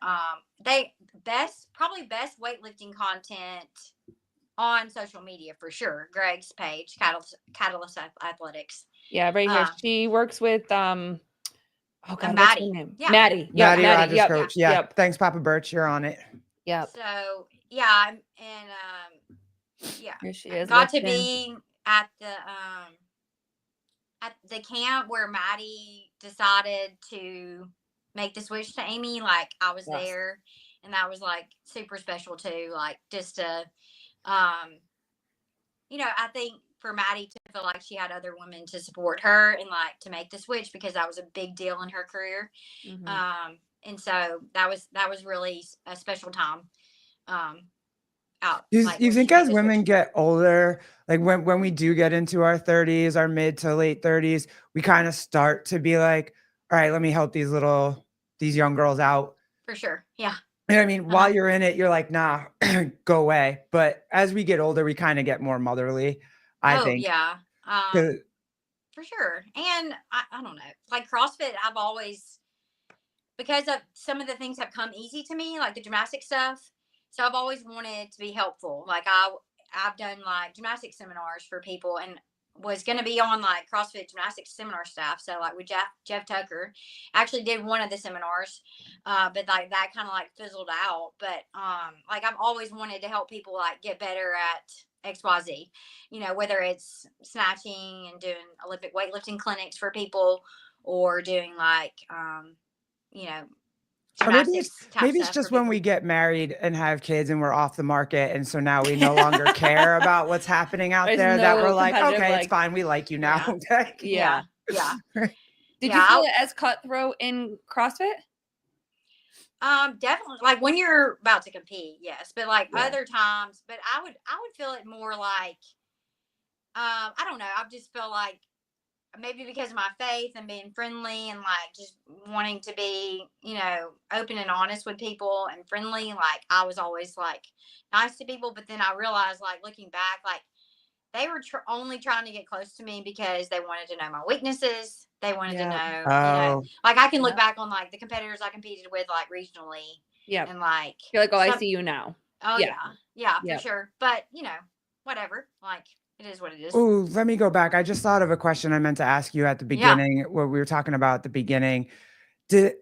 probably best weightlifting content on social media for sure. Greg's page, Catalyst Athletics. Yeah, right here. She works with oh God, what's Maddie. her name? Yeah. Maddie. Yep, Maddie Maddie. Rogers Yep. coach. Yeah. Yep. Thanks, Papa Birch. You're on it. Yep. So yeah, and yeah, Here she is. got to lifting. be at the camp where Maddie decided to make the switch to Amy. Like I was Yes. there, and that was like super special too. Like just to, I think for Maddie to feel like she had other women to support her and like to make the switch, because that was a big deal in her career. Mhm. And so that was really a special time. Out. You Like you when think she made as the women switch. get older, like when we do get into our 30s, our mid to late 30s, we kind of start to be like, all right, let me help these young girls out. For sure. Yeah. You know what I mean? While you're in it, you're like, nah, go away. But as we get older, we kind of get more motherly, I think. Yeah. 'Cause- For sure. And I don't know. Like CrossFit, I've always, because of some of the things have come easy to me, like the gymnastic stuff. So I've always wanted to be helpful. Like I've done like gymnastic seminars for people, and was going to be on like CrossFit gymnastics seminar staff. So like with Jeff Tucker, actually did one of the seminars, but like that kind of like fizzled out. But like I've always wanted to help people like get better at XYZ, whether it's snatching and doing Olympic weightlifting clinics for people, or doing like, you know, Or maybe gymnastics type maybe it's stuff just for when we people. get married and have kids and we're off the market, and so now we no longer care about what's happening out There's there, that we're no like, competitive, "Okay, it's like fine. We like you now." Yeah. Okay. yeah. Yeah. Did Yeah, you feel it as cutthroat in CrossFit? Definitely, like when you're about to compete, yes, but like Yeah. other times, but I would feel it more like, I don't know, I just feel like maybe because of my faith and being friendly and like just wanting to be, open and honest with people and friendly, like I was always like nice to people, but then I realized, like looking back, like they were only trying to get close to me because they wanted to know my weaknesses. They wanted to Yeah. know, Oh, like I can look Yep. back on like the competitors I competed with, like regionally, Yeah. and like You're like, oh, I some, see you now. oh Yeah. yeah, Yep. for sure. But whatever, like it is what it is. ooh, let me go back. I just thought of a question I meant to ask you at the Yeah. beginning, what we were talking about at the beginning. Did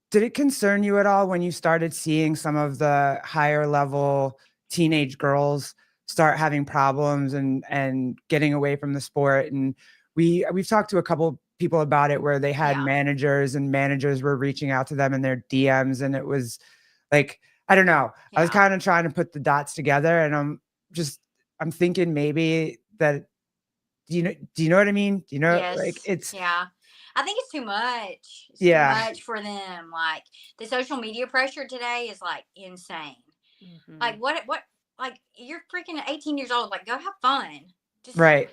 did it concern you at all when you started seeing some of the higher level teenage girls start having problems and getting away from the sport? And we've talked to a couple people about it where they had Yeah. managers, and managers were reaching out to them in their DMs, and it was like, I don't know. I was Yeah. kind of trying to put the dots together, and I'm thinking maybe that, do you know what I mean? Do you know, like, Yes. it's Yeah. I think it's too much. It's too yeah, much for them. Like the social media pressure today is like insane. Mhm. Like what like you're freaking 18 years old. Like go have fun. Just right.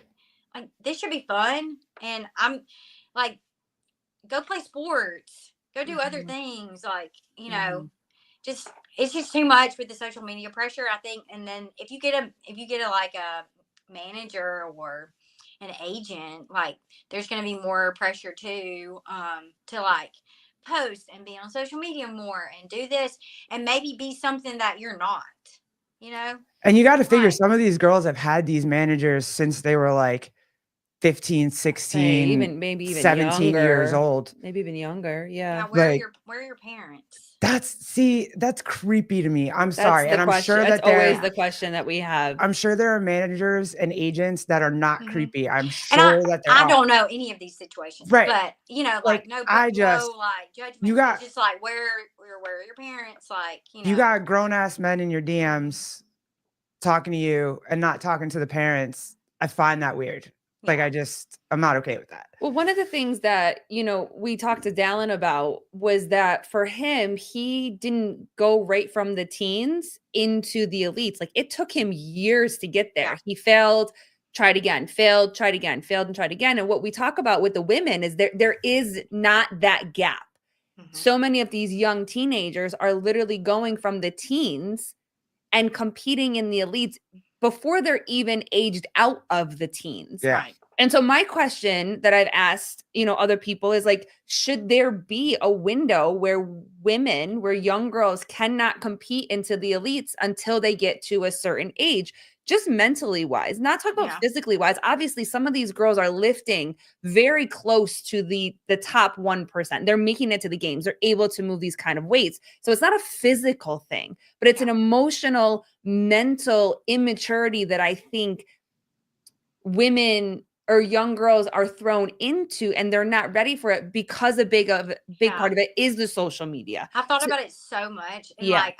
like this should be fun. And I'm like, go play sports. Go do other Mhm. things. Like, Mhm. just it's just too much with the social media pressure, I think. And then if you get a like a manager or an agent, like there's going to be more pressure too, to like post and be on social media more and do this and maybe be something that you're not, you know And you gotta figure like some of these girls have had these managers since they were, like, 15, Say 16, maybe even 17 years younger. old. Maybe even younger. yeah, Yeah. Like, where are your parents? that's creepy to me. I'm That's sorry, the and question. That's always Yeah. the question that we have. I'm sure there are managers and agents that are not Hmm. creepy. I'm And I sure that there I are. don't know any of these situations, Right. but Like, no, I no, just like you judgment. It's got just like where are your parents? Like, you got grown ass men in your DMs talking to you and not talking to the parents. I find that weird. Like, yeah, I'm not okay with that. Well, one of the things that, we talked to Dallin about was that for him, he didn't go right from the teens into the elites. Like it took him years to get there. yeah, He failed, tried again, failed, tried again, failed and tried again. And what we talk about with the women is there is not that gap. hmm, So many of these young teenagers are literally going from the teens and competing in the elites before they're even aged out of the teens. Yeah. right, And so my question that I've asked, other people is like, should there be a window where young girls cannot compete into the elites until they get to a certain age, just mentally wise, not talking about yeah, physically wise. Obviously, some of these girls are lifting very close to the top 1%. They're making it to the games. They're able to move these kind of weights. So it's not a physical thing, but it's Yeah. an emotional, mental immaturity that I think women or young girls are thrown into, and they're not ready for it because a big yeah. part of it is the social media. I've thought So- about it so much, and Yeah. like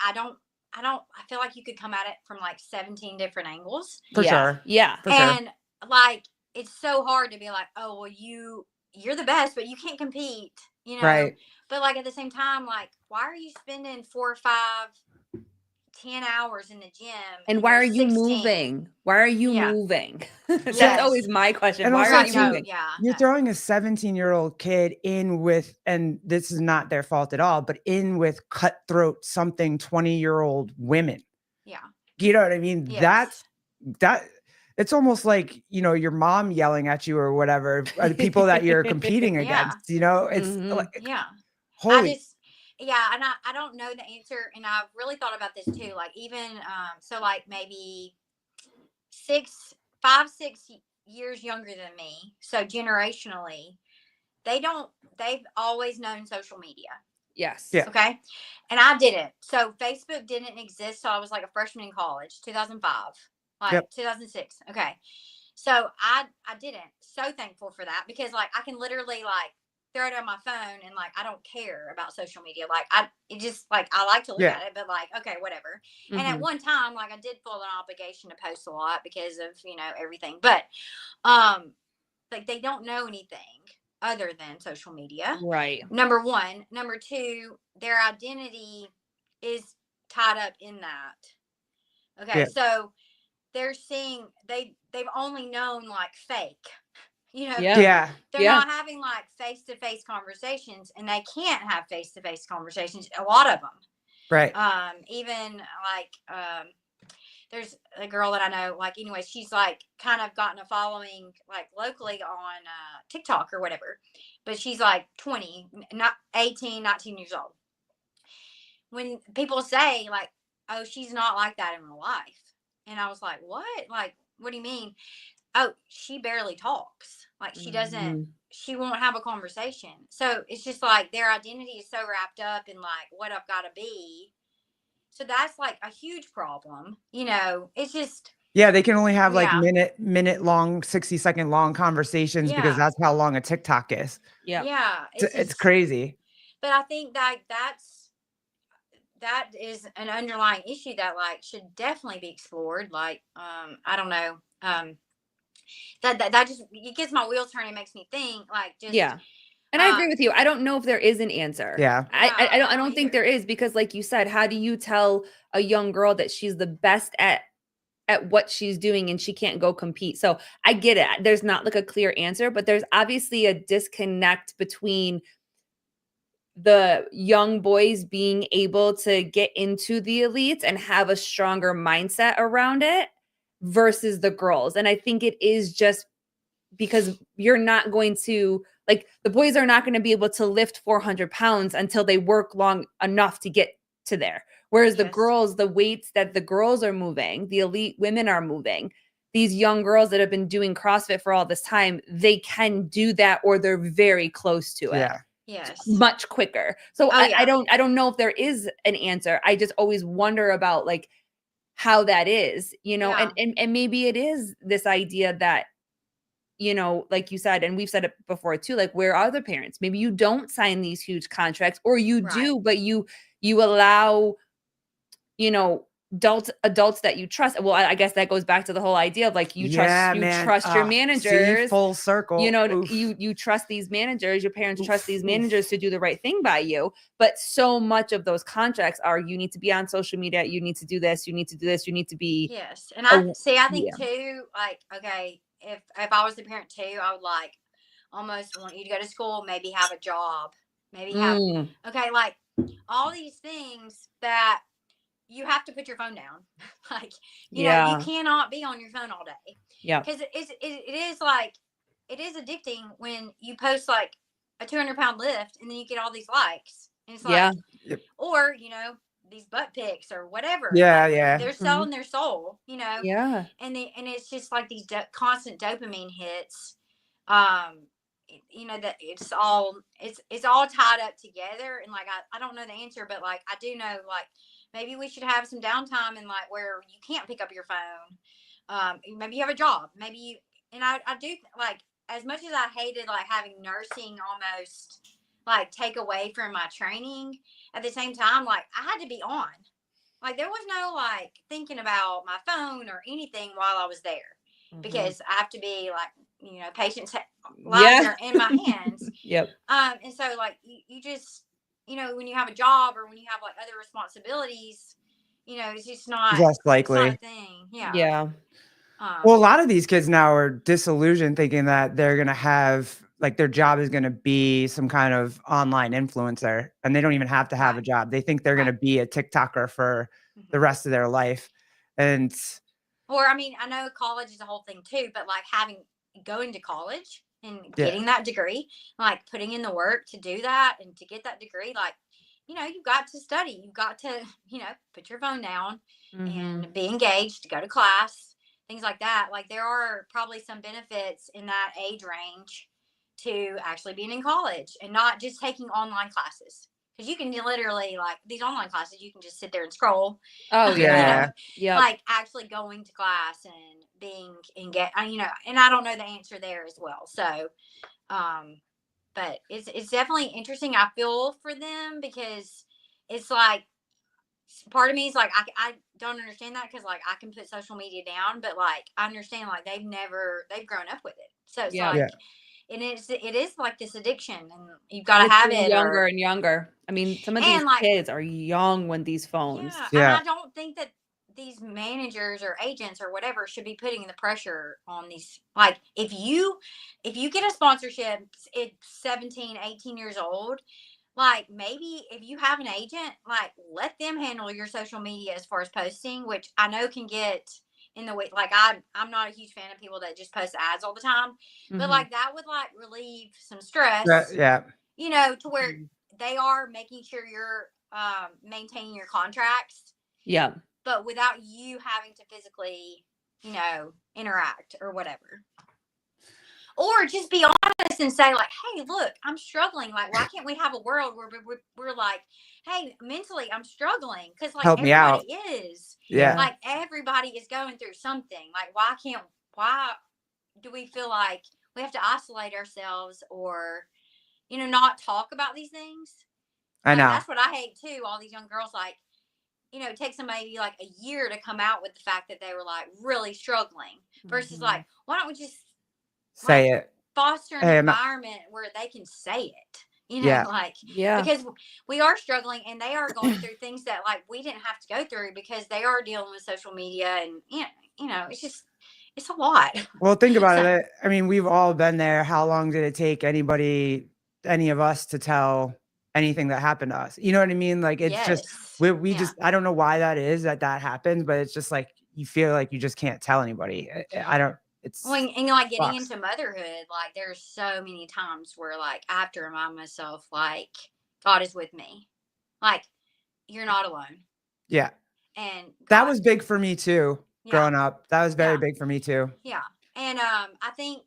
I feel like you could come at it from like 17 different angles, For yeah, sure. yeah, For sure. and like it's so hard to be like, oh well, you're the best, but you can't compete, Right. But like at the same time, like why are you spending 4, 5, 10 hours in the gym and why you're are you 16? moving? Why are you Yeah. moving? That's Yes. always my question. And Why also are Right? you too, moving? you're No. throwing a 17-year-old kid in with, and this is not their fault at all, but in with cutthroat something 20-year-old women. Yeah. You know what I mean? Yes. That it's almost like, your mom yelling at you or whatever, or the people that you're competing Yeah. against, it's Mhm. like, Yeah. holy, And I don't know the answer, and I've really thought about this too. Like even so like maybe 6 years younger than me. So generationally, they've always known social media. Yes. Yeah. Okay. And I didn't. So Facebook didn't exist. So I was like a freshman in college, 2005, like Yep. 2006. Okay. So I didn't. So thankful for that because like I can literally like throw it on my phone and like I don't care about social media. Like it just like I like to look Yeah. at it, but like okay, whatever. And Mhm. at one time, like I did feel an obligation to post a lot because of everything. But like they don't know anything other than social media. Right. Number one. Number two, their identity is tied up in that. Okay, Yeah. so they're seeing they've only known like fake. Yeah. Yeah. They're Yeah. not having like face-to-face conversations, and they can't have face-to-face conversations, a lot of them. Right. Even like there's a girl that I know, like anyway, she's like kind of gotten a following like locally on TikTok or whatever, but she's like 20, not 18, 19 years old. When people say like, oh, she's not like that in real life, and I was like, what? Like, what do you mean? Oh, she barely talks. Like she doesn't, Mhm. she won't have a conversation. So it's just like their identity is so wrapped up in like what I've got to be. So that's like a huge problem. It's just, Yeah, they can only have like yeah, minute long, 60-second long conversations because yeah, that's how long a TikTok is. Yeah. yeah. It's crazy. But I think that that is an underlying issue that like should definitely be explored. Like, I don't know. That just it gets my wheels turning. Makes me think like just Yeah. And I agree um with you. I don't know if there is an answer. Yeah. yeah, I don't think either. there is, because like you said, how do you tell a young girl that she's the best at what she's doing and she can't go compete? So I get it. There's not like a clear answer, but there's obviously a disconnect between the young boys being able to get into the elites and have a stronger mindset around it versus the girls. And I think it is just because you're not going to, like, the boys are not going to be able to lift 400 pounds until they work long enough to get to there. Whereas the Yes. girls, the weights that the girls are moving, the elite women are moving, these young girls that have been doing CrossFit for all this time, they can do that, or they're very close to it. Yeah. Yes. Much quicker. So Oh, yeah. I don't know if there is an answer. I just always wonder about like how that is, Yeah. and maybe it is this idea that, like you said, and we've said it before too, like, where are the parents? Maybe you don't sign these huge contracts, or you Right. do, but you allow, adults that you trust. Well, I guess that goes back to the whole idea of like, you Yeah, man. trust your See, managers, full circle. Oof. you trust these managers, your parents trust Oof, these oof. managers to do the right thing by you. But so much of those contracts are, you need to be on social media, you need to do this, you need to do this, you need to be Yes. And I yeah. think too, like, okay, if I was the parent too, I would like almost want you to go to school, maybe have a job, maybe have okay, like all these things that you have to put your phone down. Like, you cannot be on your phone all day. Yeah. Because it is like, it is addicting when you post like a 200-pound lift and then you get all these likes. And it's like, Yep. or, these butt pics or whatever. Yeah, like, yeah. They're selling their soul, Yeah. and it's just like these constant dopamine hits. That it's all tied up together. And like, I don't know the answer, but like, I do know, like, maybe we should have some downtime and like where you can't pick up your phone. Maybe you have a job, maybe you, and I do like, as much as I hated like having nursing almost like take away from my training, at the same time, like I had to be on. Like there was no like thinking about my phone or anything while I was there, because I have to be like, patients' lives are in my hands. Yep. And so like you just, when you have a job or when you have like other responsibilities, it's just not, Less it's not likely. a thing. Yeah. Yeah. Well, a lot of these kids now are disillusioned, thinking that they're going to have, like, their job is going to be some kind of online influencer, and they don't even have to have a Right. job. They think they're going to Right. be a TikToker for the Mhm. rest of their life. And Or I mean, I know college is a whole thing too, but like going to college and Yeah. getting that degree, like putting in the work to do that and to get that degree, like, you've got to study, you've got to, put your phone down and be engaged, go to class, things like that. Like there are probably some benefits in that age range to actually being in college and not just taking online classes. Because you can literally, like these online classes, you can just sit there and scroll. Oh yeah. Yeah. Like actually going to class and being engaged, and I don't know the answer there as well. So, but it's definitely interesting. I feel for them because it's like part of me is like I don't understand that because like I can put social media down, but like I understand like they've grown up with it, so it's Yeah. like Yeah. it is like this addiction, and you've got to It's have getting it younger or and younger. I mean, some of these and like kids are young when these phones. yeah, and Yeah. I don't think that these managers or agents or whatever should be putting the pressure on these. Like if you get a sponsorship at 17, 18 years old, like maybe if you have an agent, like let them handle your social media as far as posting, which I know can get in the way. Like I'm not a huge fan of people that just post ads all the time, but Mhm. like that would like relieve some Yeah. stress, Yeah. you know, to where Mhm. they are making sure you're maintaining your contracts, Yeah. but without you having to physically, you know, interact or whatever. Or just be honest and say, like, hey, look, I'm struggling. Like, why can't we have a world where we're like, hey, mentally, I'm struggling? Because, like, Help me everybody out. is. Yeah. Like, everybody is going through something. Like, why do we feel like we have to isolate ourselves or, you know, not talk about these things? I Like, know. that's what I hate too. All these young girls, like, you know, it takes somebody like a year to come out with the fact that they were like really struggling versus Mhm. like, why don't we just like Say it. foster an Hey, environment where they can say it, you know, yeah. like Yeah. because we are struggling and they are going through things that like we didn't have to go through because they are dealing with social media and you know it's just it's a lot. Well, think about So it. I mean, we've all been there. How long did it take any of us to tell anything that happened to us? You know what I mean? Like, it's just, yes, we yeah. just, I don't know why that is that happens, but it's just like, you feel like you just can't tell anybody. I don't, Well, it's and like getting sucks. into motherhood, like there's so many times where like I have to remind myself, like God is with me, like you're not alone, Yeah. and That God, was big for me too, yeah, growing up. That was very yeah, big for me too. yeah, and I think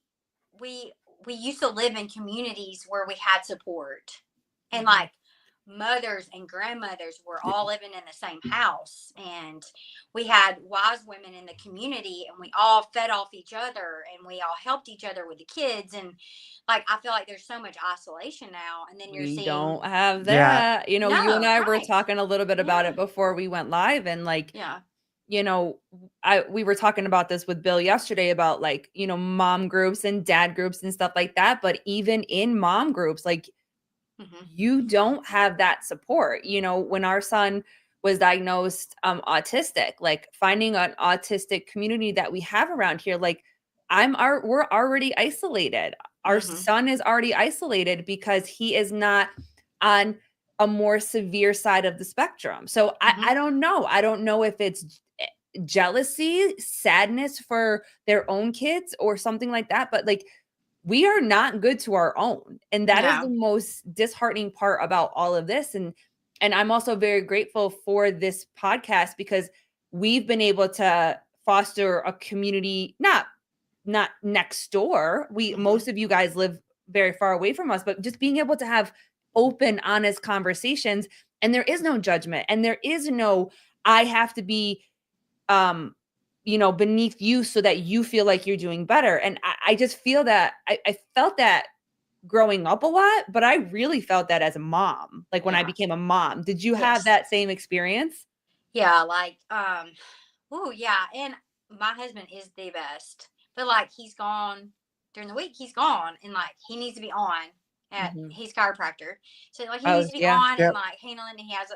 we we used to live in communities where we had support, and Mhm. like mothers and grandmothers were all living in the same house, and we had wise women in the community, and we all fed off each other, and we all helped each other with the kids, and like I feel like there's so much isolation now, and then you're We seeing don't have Yeah. that. You know, you and no I were right, talking a little bit about yeah, it before we went live, and like, yeah, you know, we were talking about this with Bill yesterday about like, you know, mom groups and dad groups and stuff like that, but even in mom groups, like hmm you don't have that support. You know, when our son was diagnosed autistic, like finding an autistic community that we have around here, like we're already isolated. Our hmm son is already isolated because he is not on a more severe side of the spectrum. So hmm I don't know. I don't know if it's jealousy, sadness for their own kids or something like that, but like we are not good to our own, and that is the no, most disheartening part about all of this. And I'm also very grateful for this podcast because we've been able to foster a community, not next door. We hmm Most of you guys live very far away from us, but just being able to have open, honest conversations, and there is no judgment, and there is no I have to be um you know, beneath you so that you feel like you're doing better. And I just feel that I felt that growing up a lot, but I really felt that as a mom, like when I yeah, became a mom. Did you have yes, that same experience? yeah, like oh yeah, and my husband is the best. But like he's gone during the week, he's gone and like he needs to be on at Mhm. his chiropractor. So like he needs Oh, to be yeah. on and Yep. like handling he has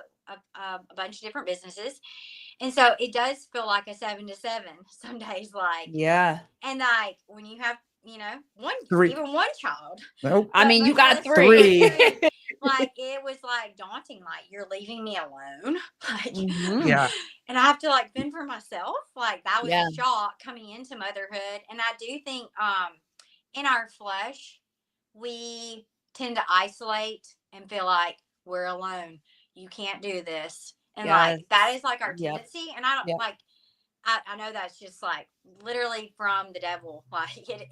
a bunch of different businesses. And so it does feel like a 7 to 7 some days like Yeah. and like when you have, you know, one Three. even one child, Nope. I but mean, you much got less two or 3. Three. three. Like it was like daunting, like you're leaving me alone. Like Mhm. Yeah. and I have to like fend for myself. Like that was Yeah. a shock coming into motherhood. And I do think in our flesh, we tend to isolate and feel like we're alone. You can't do this. And like Yes. that is like our Yep. tendency. And I don't Yep. like I know that's just like literally from the devil. Like it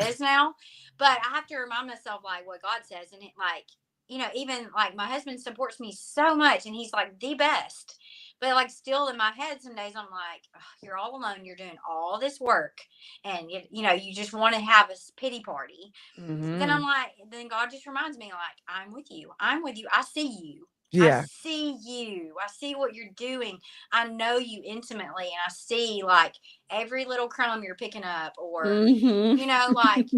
is now. But I have to remind myself like what God says and it like even like my husband supports me so much and he's like the best. But like still in my head, some days I'm like, "Ugh, you're all alone. You're doing all this work, and you just want to have a pity party." Then I'm like, then God just reminds me, like, I'm with you. I'm with you. I see you. I Yeah. see you. I see what you're doing. I know you intimately, and I see like every little crumb you're picking up, or like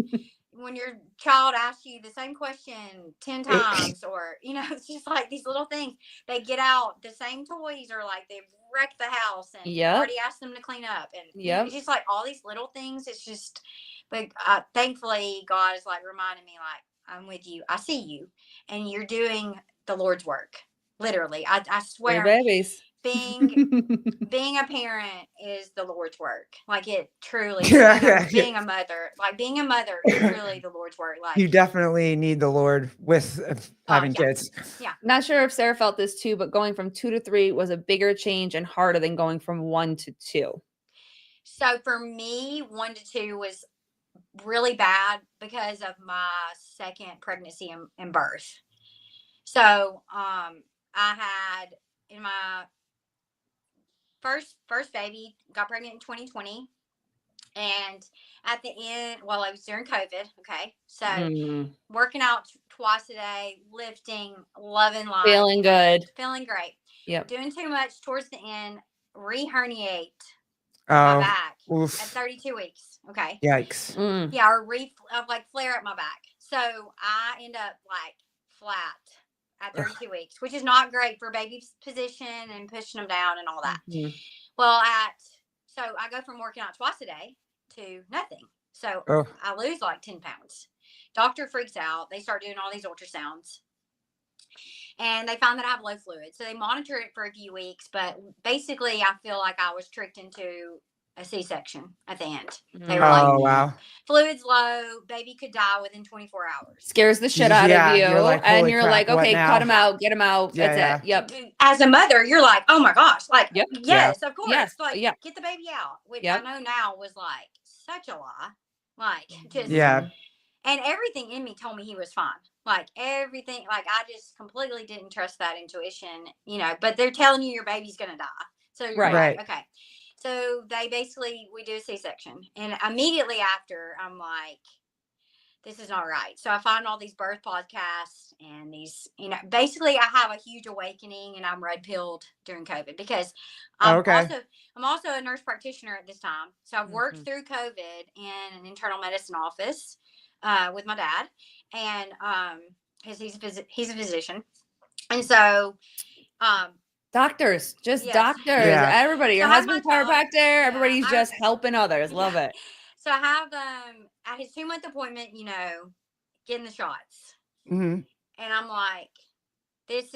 when your child asks you the same question 10 times, or it's just like these little things. They get out the same toys, or like they've wrecked the house and you've already asked them to clean up, and it's just like all these little things. It's just, but thankfully God is like reminding me, like, I'm with you, I see you, and you're doing the Lord's work. Literally, I swear, babies. being a parent is the Lord's work. Like, it truly is. Being a mother, is really the Lord's work. Like, you definitely need the Lord with having kids. Yeah. Not sure if Sarah felt this too, but going from 2 to 3 was a bigger change and harder than going from 1 to 2. So for me, 1 to 2 was really bad because of my second pregnancy and birth. So I had in my first baby, got pregnant in 2020, and at the end, well, I was during COVID. Okay, so working out twice a day, lifting, loving life, feeling good, feeling great. Yep. Doing too much towards the end, re-herniate my back at 32 weeks. Okay. Yikes. Yeah, or like flare up my back. So I end up like flat at 32 weeks, which is not great for baby position and pushing them down and all that. Well, so I go from working out twice a day to nothing. So I lose like 10 pounds. Doctor freaks out. They start doing all these ultrasounds. And they found that I have low fluid. So they monitor it for a few weeks. But basically, I feel like I was tricked into a C-section at the end. They were like, wow. Fluid's low. Baby could die within 24 hours. Scares the shit out of you. You're like, and you're crap, like, okay, cut him out. Get him out. Yeah, That's it. Yep. As a mother, you're like, oh my gosh. Like, yes, of course. Yes. Like, get the baby out. Which I know now was like such a lie. Like, just. Yeah. And everything in me told me he was fine. Like, everything. Like, I just completely didn't trust that intuition, but they're telling you your baby's going to die. So you're like, okay. So we do a C-section. And immediately after, I'm like, this is not right. So I find all these birth podcasts and these, basically I have a huge awakening, and I'm red pilled during COVID because I'm also a nurse practitioner at this time. So I've worked through COVID in an internal medicine office with my dad, and because he's a physician. And so doctors, doctors, everybody, your husband's chiropractor, everybody's just helping others. Love it. So I have at his 2-month appointment, getting the shots. And I'm like, this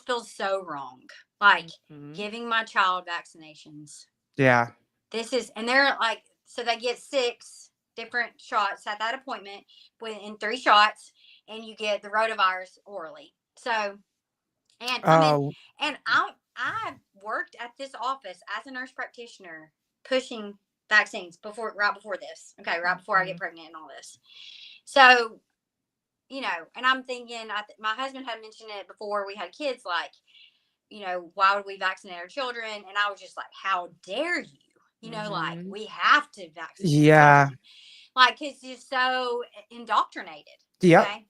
feels so wrong. Like giving my child vaccinations. Yeah. And they're like, so they get 6 different shots at that appointment in 3 shots, and you get the rotavirus orally. So, and I worked at this office as a nurse practitioner pushing vaccines right before this. Okay. Right before I get pregnant and all this. So, and I'm thinking, my husband had mentioned it before we had kids, like, why would we vaccinate our children? And I was just like, how dare you? Like, we have to vaccinate. Yeah. Like, cause you're so indoctrinated. Yep. Okay.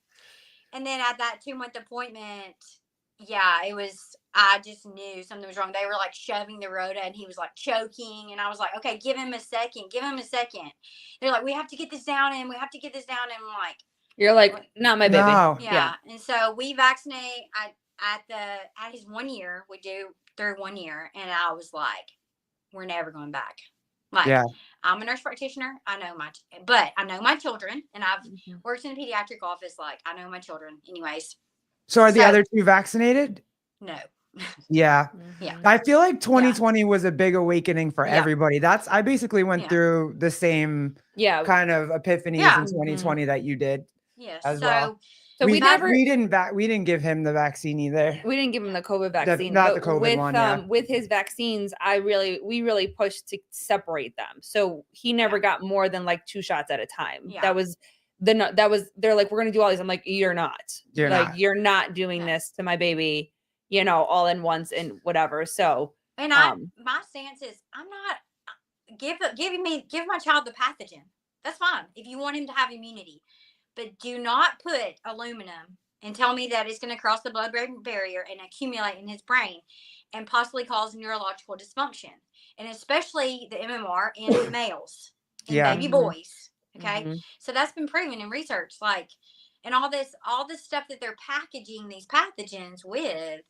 And then at that 2-month appointment, I just knew something was wrong. They were like shoving the rota, and he was like choking. And I was like, okay, give him a second. They're like, we have to get this down. And I'm like, you're like, not my baby. No. Yeah. And so we vaccinate at his 1 year, we do through 1 year. And I was like, we're never going back. Like, I'm a nurse practitioner. I know my children, and I've worked in a pediatric office. Like, I know my children anyways. So are the other 2 vaccinated? No. Yeah. Yeah. I feel like 2020 was a big awakening for everybody. I basically went through the same kind of epiphanies in 2020 that you did. Yes. As well. So we didn't give him the vaccine either. We didn't give him the COVID vaccine. Not the COVID one. With his vaccines, we really pushed to separate them. So he never got more than like 2 shots at a time. they're like, we're going to do all these. I'm like, you're not. You're not doing No. this to my baby, all in once and whatever. So, And my stance is, I'm not give my child the pathogen. That's fine if you want him to have immunity, but do not put aluminum and tell me that it's going to cross the blood-brain barrier and accumulate in his brain and possibly cause neurological dysfunction, and especially the MMR in males and baby boys. Okay, so that's been proven in research, and all this stuff that they're packaging these pathogens with,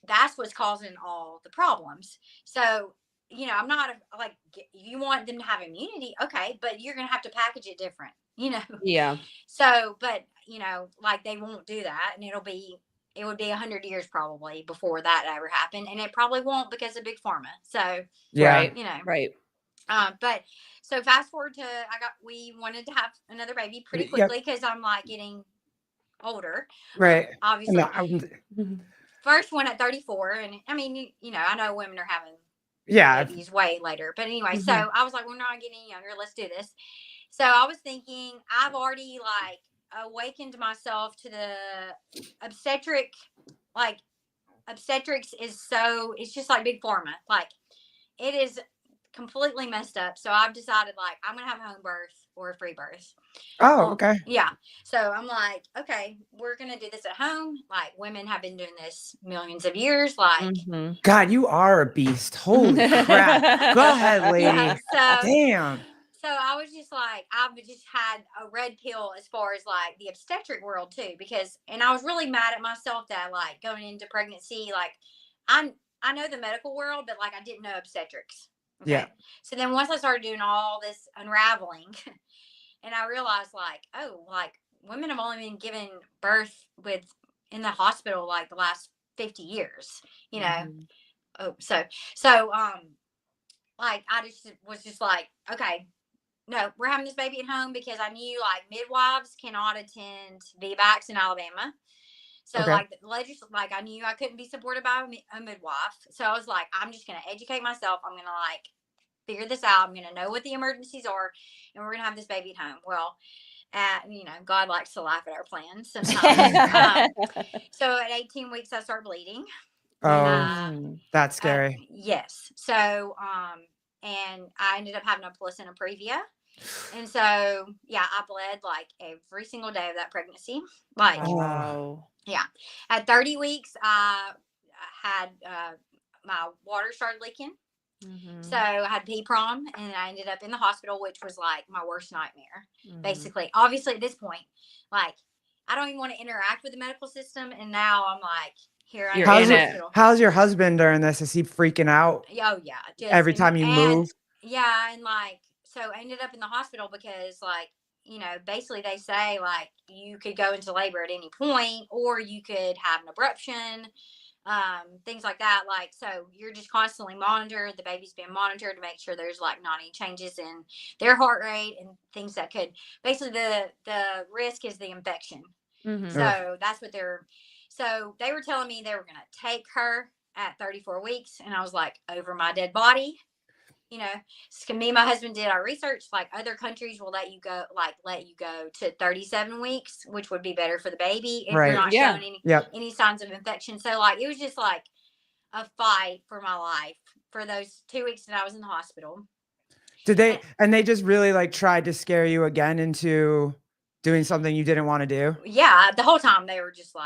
that's what's causing all the problems. So, I'm not you want them to have immunity, okay, but you're gonna have to package it different, Yeah. So, but they won't do that, and it would be 100 years probably before that ever happened, and it probably won't because of big pharma. So, right, right. But so fast forward to we wanted to have another baby pretty quickly because I'm getting older. Right. Obviously. No, First one at 34, and I mean, I know women are having babies way later, but anyway, so I was like, we're not getting any younger. Let's do this. So I was thinking, I've already awakened myself to the obstetric. Obstetrics it's just like big pharma. It is completely messed up. So I've decided I'm gonna have a home birth or a free birth. Oh, okay. Yeah. So I'm like, okay, we're gonna do this at home. Women have been doing this millions of years. God, you are a beast. Holy crap. Go ahead, lady. Yeah, Damn. So I was just I've just had a red pill as far as the obstetric world too, and I was really mad at myself that going into pregnancy, I know the medical world, but I didn't know obstetrics. Okay. Yeah. So then once I started doing all this unraveling, and I realized women have only been given birth in the hospital the last 50 years, Oh, so I just was just okay, no, we're having this baby at home, because I knew midwives cannot attend VBACs in Alabama. So Okay. I knew I couldn't be supported by a midwife. So I was I'm just going to educate myself. I'm going to figure this out. I'm going to know what the emergencies are, and we're going to have this baby at home. Well, God likes to laugh at our plans sometimes. So at 18 weeks, I start bleeding. Oh, that's scary. Yes. So, and I ended up having a placenta previa. And so, yeah, I bled every single day of that pregnancy. Wow. Yeah. At 30 weeks, I had my water started leaking. So I had PPROM, and I ended up in the hospital, which was my worst nightmare. Basically, obviously at this point, I don't even want to interact with the medical system. And now I'm here I am in the hospital. How's your husband during this? Is he freaking out? Oh yeah. Every time you move? Yeah. And so I ended up in the hospital because basically they say you could go into labor at any point, or you could have an abruption, things like that. So you're just constantly monitored. The baby's being monitored to make sure there's not any changes in their heart rate and things that could, basically the risk is the infection. So that's what so they were telling me they were going to take her at 34 weeks. And I was over my dead body. Me and my husband did our research. Other countries will let you go to 37 weeks, which would be better for the baby if you're not showing any signs of infection. So it was just a fight for my life for those 2 weeks that I was in the hospital. Did they, and they just really tried to scare you again into doing something you didn't want to do? Yeah, the whole time they were just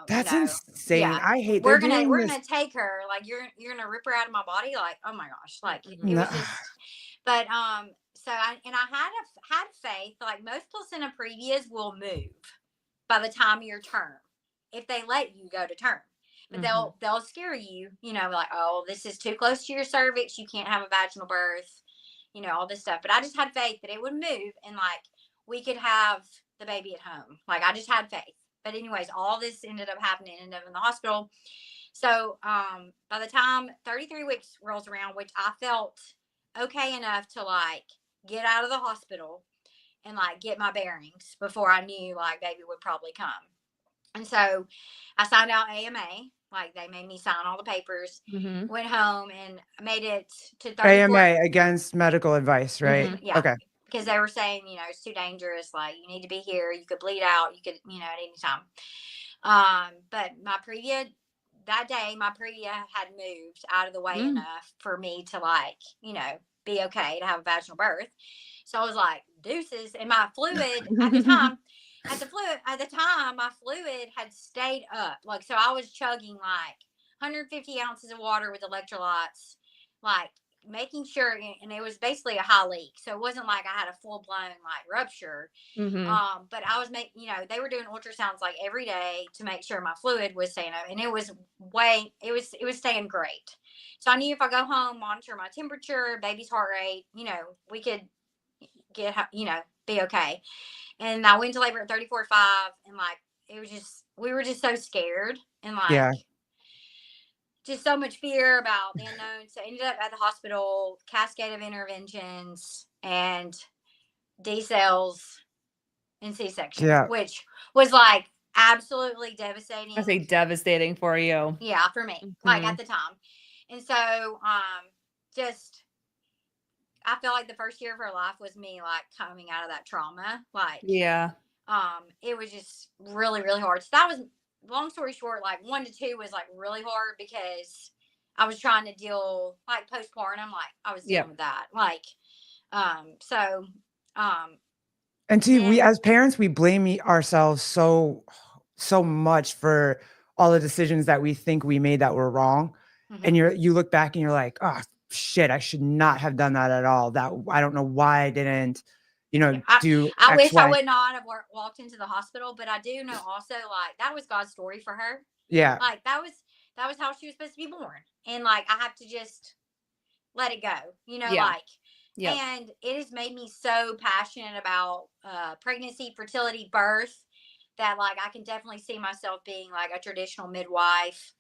that's insane. Yeah, I hate. We're gonna take her. You're gonna rip her out of my body. Oh my gosh, it was just. But so I had faith. Most placenta previas will move by the time your term, if they let you go to term. But they'll scare you. Oh, this is too close to your cervix. You can't have a vaginal birth. All this stuff. But I just had faith that it would move, and we could have the baby at home. I just had faith. But anyways, all this ended up happening, ended up in the hospital. So by the time 33 weeks rolls around, which I felt okay enough to get out of the hospital and get my bearings before I knew baby would probably come. And so I signed out AMA. They made me sign all the papers, went home and made it to 34. AMA, against medical advice, right? Yeah. Okay. because they were saying, it's too dangerous. Like, you need to be here. You could bleed out. You could, at any time. But that day, my previa had moved out of the way enough for me to be okay to have a vaginal birth. So I was like, deuces. And my fluid at the time, my fluid had stayed up. Like, so I was chugging 150 ounces of water with electrolytes, making sure, and it was basically a high leak. So it wasn't like I had a full blown rupture. But I was they were doing ultrasounds every day to make sure my fluid was staying up, and it was staying great. So I knew if I go home, monitor my temperature, baby's heart rate, we could get, be okay. And I went to labor at 34.5, and it was just, we were just so scared, and just so much fear about the unknown. So I ended up at the hospital, cascade of interventions and D cells and C-section, which was absolutely devastating. I say devastating for you. Yeah, for me, at the time. And so, I feel like the first year of her life was me coming out of that trauma. It was just really, really hard. So that was, long story short, 1 to 2 was really hard because I was trying to deal postpartum. I was dealing with that. And we as parents, we blame ourselves so much for all the decisions that we think we made that were wrong. And you look back and you're like, oh shit, I should not have done that at all. That I don't know why I didn't, do. I wish I would not have walked into the hospital, but I do know also that was God's story for her. Yeah. That was how she was supposed to be born. And I have to just let it go, and it has made me so passionate about pregnancy, fertility, birth, that I can definitely see myself being a traditional midwife,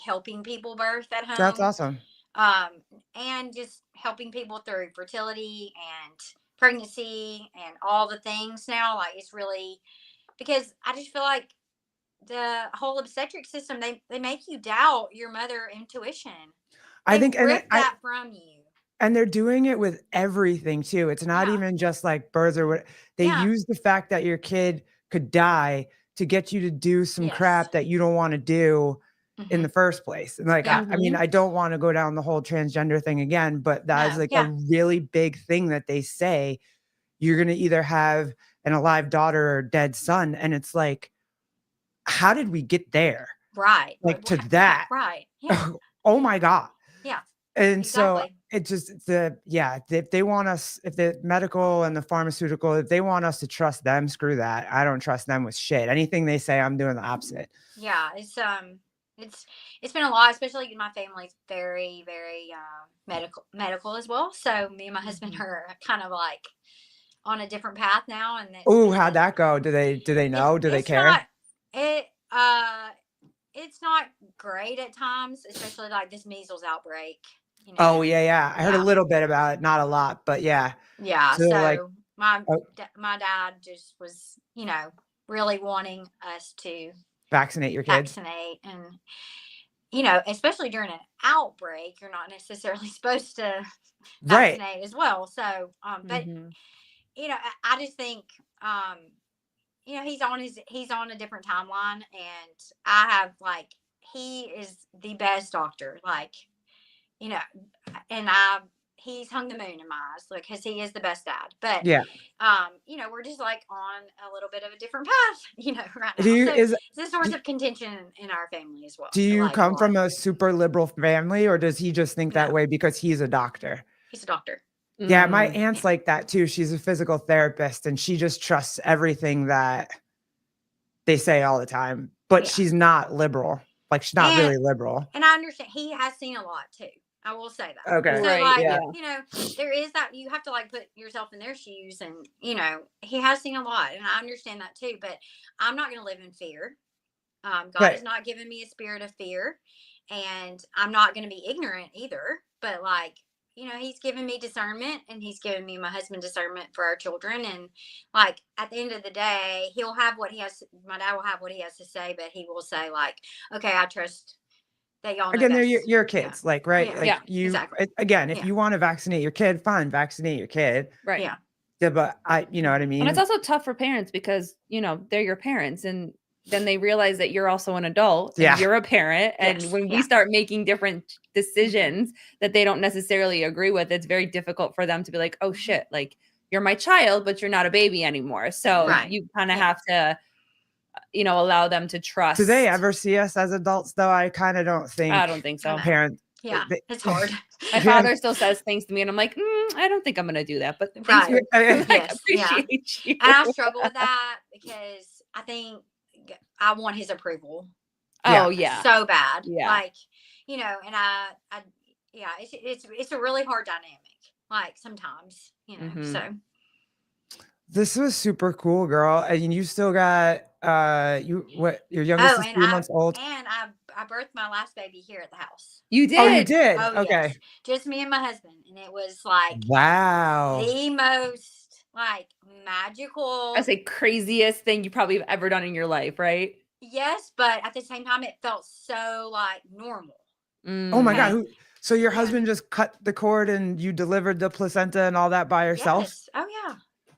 helping people birth at home. That's awesome. And just helping people through fertility and pregnancy and all the things now. It's really, because I just feel like the whole obstetric system, they make you doubt your mother intuition. I think, rip that from you. And they're doing it with everything too. It's not even just births or what. They use the fact that your kid could die to get you to do some crap that you don't want to do in the first place. And I mean, I don't want to go down the whole transgender thing again, but that is a really big thing that they say. You're going to either have an alive daughter or dead son. And it's how did we get there? Right. To that. Right. Yeah. Oh my God. Yeah. And exactly. so it just, if they want us, if the medical and the pharmaceutical, if they want us to trust them, screw that. I don't trust them with shit. Anything they say, I'm doing the opposite. Yeah. It's been a lot, especially my family's very, very medical as well. So me and my husband are kind of on a different path now. And how'd that go? Do they know? Do they care? It's not great at times, especially this measles outbreak. Oh yeah. I heard a little bit about it, not a lot, but yeah. Yeah. So my dad just was, really wanting us to vaccinate your kids. Vaccinate, and especially during an outbreak, you're not necessarily supposed to vaccinate as well. So, but I just think, he's on a different timeline, and I have he is the best doctor, and he's hung the moon in my eyes, because he is the best dad. But we're just on a little bit of a different path, right now. It's a source of contention in our family as well. Do you come from a super liberal family, or does he just think that way because he's a doctor? He's a doctor. Yeah, my aunt's like that too. She's a physical therapist, and she just trusts everything that they say all the time. But she's not liberal. She's not really liberal. And I understand he has seen a lot too. I will say that. Okay. So there is that, you have to put yourself in their shoes, and he has seen a lot, and I understand that too. But I'm not going to live in fear. God has not given me a spirit of fear, and I'm not going to be ignorant either. But he's given me discernment, and he's given me my husband discernment for our children. And at the end of the day, he'll have what he has. My dad will have what he has to say, but he will say okay, I trust that y'all know again, they're best. your kids, right? Yeah. You exactly. again, if you want to vaccinate your kid, fine, vaccinate your kid. Right. Yeah. Yeah, but you know what I mean? And it's also tough for parents because, they're your parents and then they realize that you're also an adult and Yeah. you're a parent. And Yes, when we yeah. start making different decisions that they don't necessarily agree with, it's very difficult for them to be like, oh shit, like you're my child, but you're not a baby anymore. So Right. you kind of Yeah. have to, allow them to trust. Do they ever see us as adults though? I kind of don't think. I don't think so. No. Parents. Yeah, it's hard. My father still says things to me and I'm like, I don't think I'm going to do that, but thanks Right. for I Yes, yeah. appreciate you. And I struggle with that because I think I want his approval Oh yeah. so bad. Yeah. Like, and I yeah, it's a really hard dynamic. Like sometimes, so. This was super cool, girl. And you still got your youngest is and 3 months old. And I birthed my last baby here at the house. You did. Oh, you did? Oh, Okay. yes. Just me and my husband. And it was like Wow. the most like magical. That's the craziest thing you probably have ever done in your life, right? Yes, but at the same time, it felt so like normal. Oh my God. Okay. So your husband just cut the cord and you delivered the placenta and all that by yourself? Yes. Oh yeah.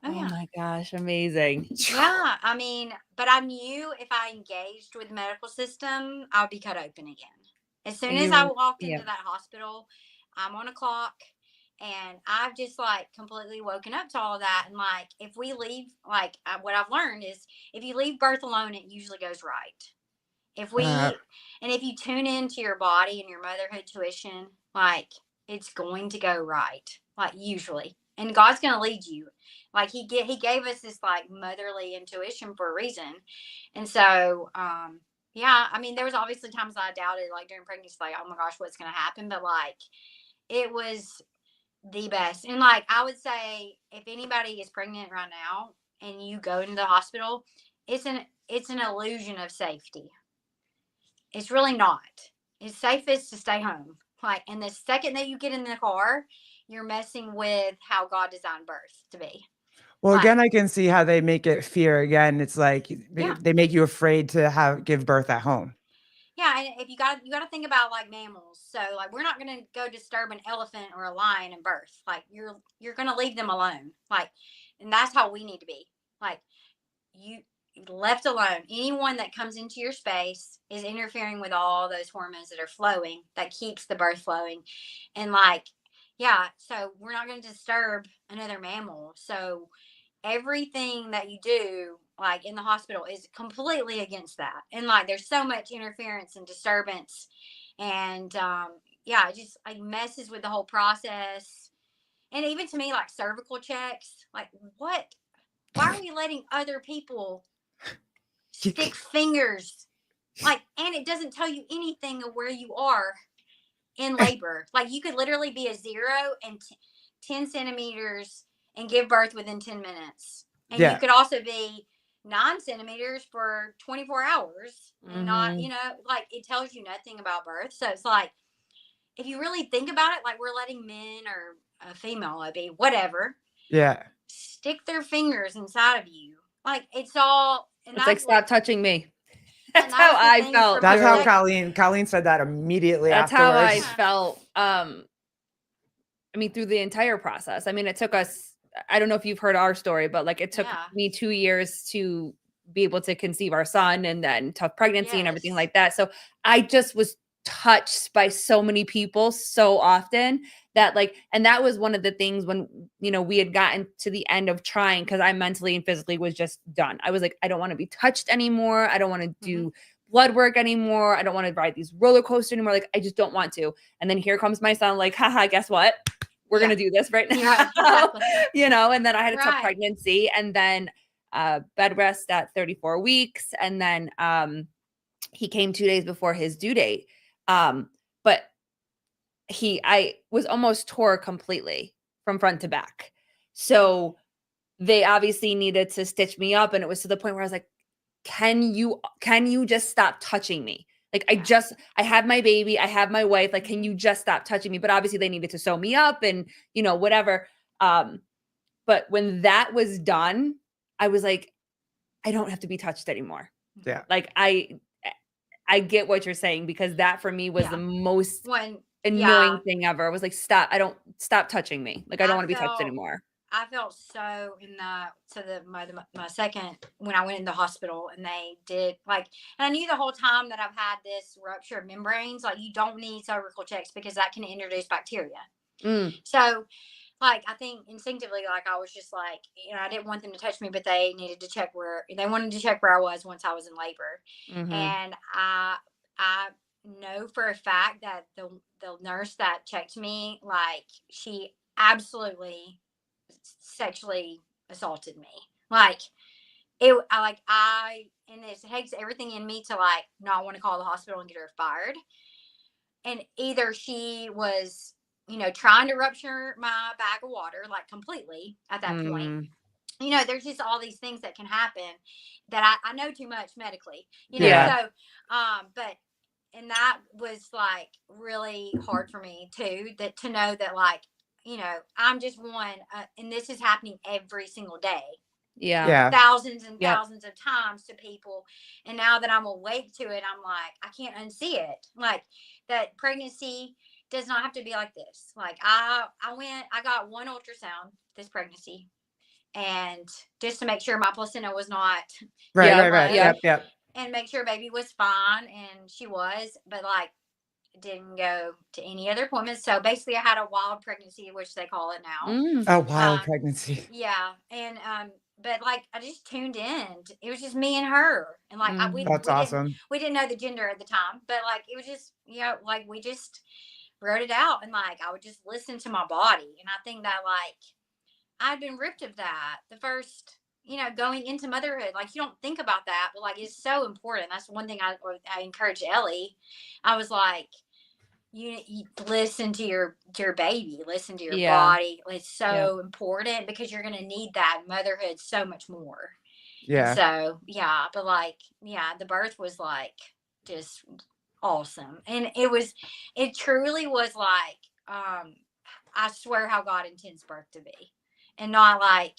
Oh my gosh, amazing. Yeah, I mean, but I knew if I engaged with the medical system, I would be cut open again. As soon as I walked into that hospital, I'm on a clock and I've just like completely woken up to all of that. And like, if we leave, like what I've learned is if you leave birth alone, it usually goes right. And if you tune into your body and your motherhood tuition, like it's going to go right, like usually. And God's going to lead you. Like he gave us this like motherly intuition for a reason. And so, yeah, I mean, there was obviously times I doubted like during pregnancy, like, oh my gosh, what's going to happen? But like, it was the best. And like, I would say if anybody is pregnant right now and you go into the hospital, it's an illusion of safety. It's really not. It's safest to stay home. Like, and the second that you get in the car, you're messing with how God designed birth to be. Well, again, I can see how they make it fear again. It's like they make you afraid to give birth at home. Yeah, and if you got to think about like mammals. So like we're not going to go disturb an elephant or a lion in birth. Like you're going to leave them alone. Like, and that's how we need to be. Like you left alone. Anyone that comes into your space is interfering with all those hormones that are flowing that keeps the birth flowing. And like, yeah, so we're not going to disturb another mammal. So everything that you do like in the hospital is completely against that. And like there's so much interference and disturbance and yeah, it just like messes with the whole process. And even to me, like cervical checks, like why are we letting other people stick fingers like, and it doesn't tell you anything of where you are in labor. Like you could literally be a 0 and 10 centimeters and give birth within 10 minutes. And you could also be 9 centimeters for 24 hours and not, like it tells you nothing about birth. So it's like, if you really think about it, like we're letting men or a female, whatever, stick their fingers inside of you. Like it's all. And it's like, stop touching me. That's how I felt. That's how Colleen said that immediately That's afterwards. how I felt. I mean, through the entire process. I mean, it took us, I don't know if you've heard our story, but like it took me 2 years to be able to conceive our son and then tough pregnancy and everything like that. So I just was touched by so many people so often that like, and that was one of the things when, we had gotten to the end of trying, because I mentally and physically was just done. I was like, I don't want to be touched anymore. I don't want to do blood work anymore. I don't want to ride these roller coasters anymore. Like, I just don't want to. And then here comes my son, like, haha, guess what? We're going to do this right now. Exactly. And then I had a tough pregnancy and then bed rest at 34 weeks. And then he came 2 days before his due date. But I was almost tore completely from front to back. So they obviously needed to stitch me up. And it was to the point where I was like, can you just stop touching me? Like, I have my baby, I have my wife, like, can you just stop touching me? But obviously they needed to sew me up and, whatever. But when that was done, I was like, I don't have to be touched anymore. Yeah. Like, I get what you're saying, because that for me was the most annoying thing ever. I was like, stop touching me. Like, I don't want to be touched anymore. I felt so my second, when I went in the hospital, and they did like, and I knew the whole time that I've had this rupture of membranes. Like, you don't need cervical checks because that can introduce bacteria. So, like, I think instinctively, like, I was just like, I didn't want them to touch me, but they wanted to check where I was once I was in labor. And I know for a fact that the nurse that checked me, like, she absolutely sexually assaulted me. Like, and it takes everything in me to, like, not want to call the hospital and get her fired. And either she was, trying to rupture my bag of water, like, completely at that point. There's just all these things that can happen that I know too much medically, Yeah. so, but, and that was, like, really hard for me too, that to know that, like, I'm just one, and this is happening every single day. Yeah. Thousands and thousands of times to people. And now that I'm awake to it, I'm like, I can't unsee it. Like, that pregnancy does not have to be like this. Like, I got one ultrasound this pregnancy, and just to make sure my placenta was not Right. Yep. and make sure baby was fine, and she was, but, like, didn't go to any other appointments. So basically I had a wild pregnancy, which they call it now. Oh, wild pregnancy. Yeah. And but, like, I just tuned in. It was just me and her, and, like, That's awesome. we didn't know the gender at the time, but, like, it was just, like, we just wrote it out, and, like, I would just listen to my body. And I think that, like, I'd been ripped of that the first, going into motherhood. Like, you don't think about that, but, like, it's so important. That's one thing I encouraged Ellie. I was like, you listen to your baby, listen to your body. It's so important, because you're going to need that in motherhood so much more. Yeah. And so, but, like, the birth was, like, just awesome. And it truly was, like, I swear how God intends birth to be, and not like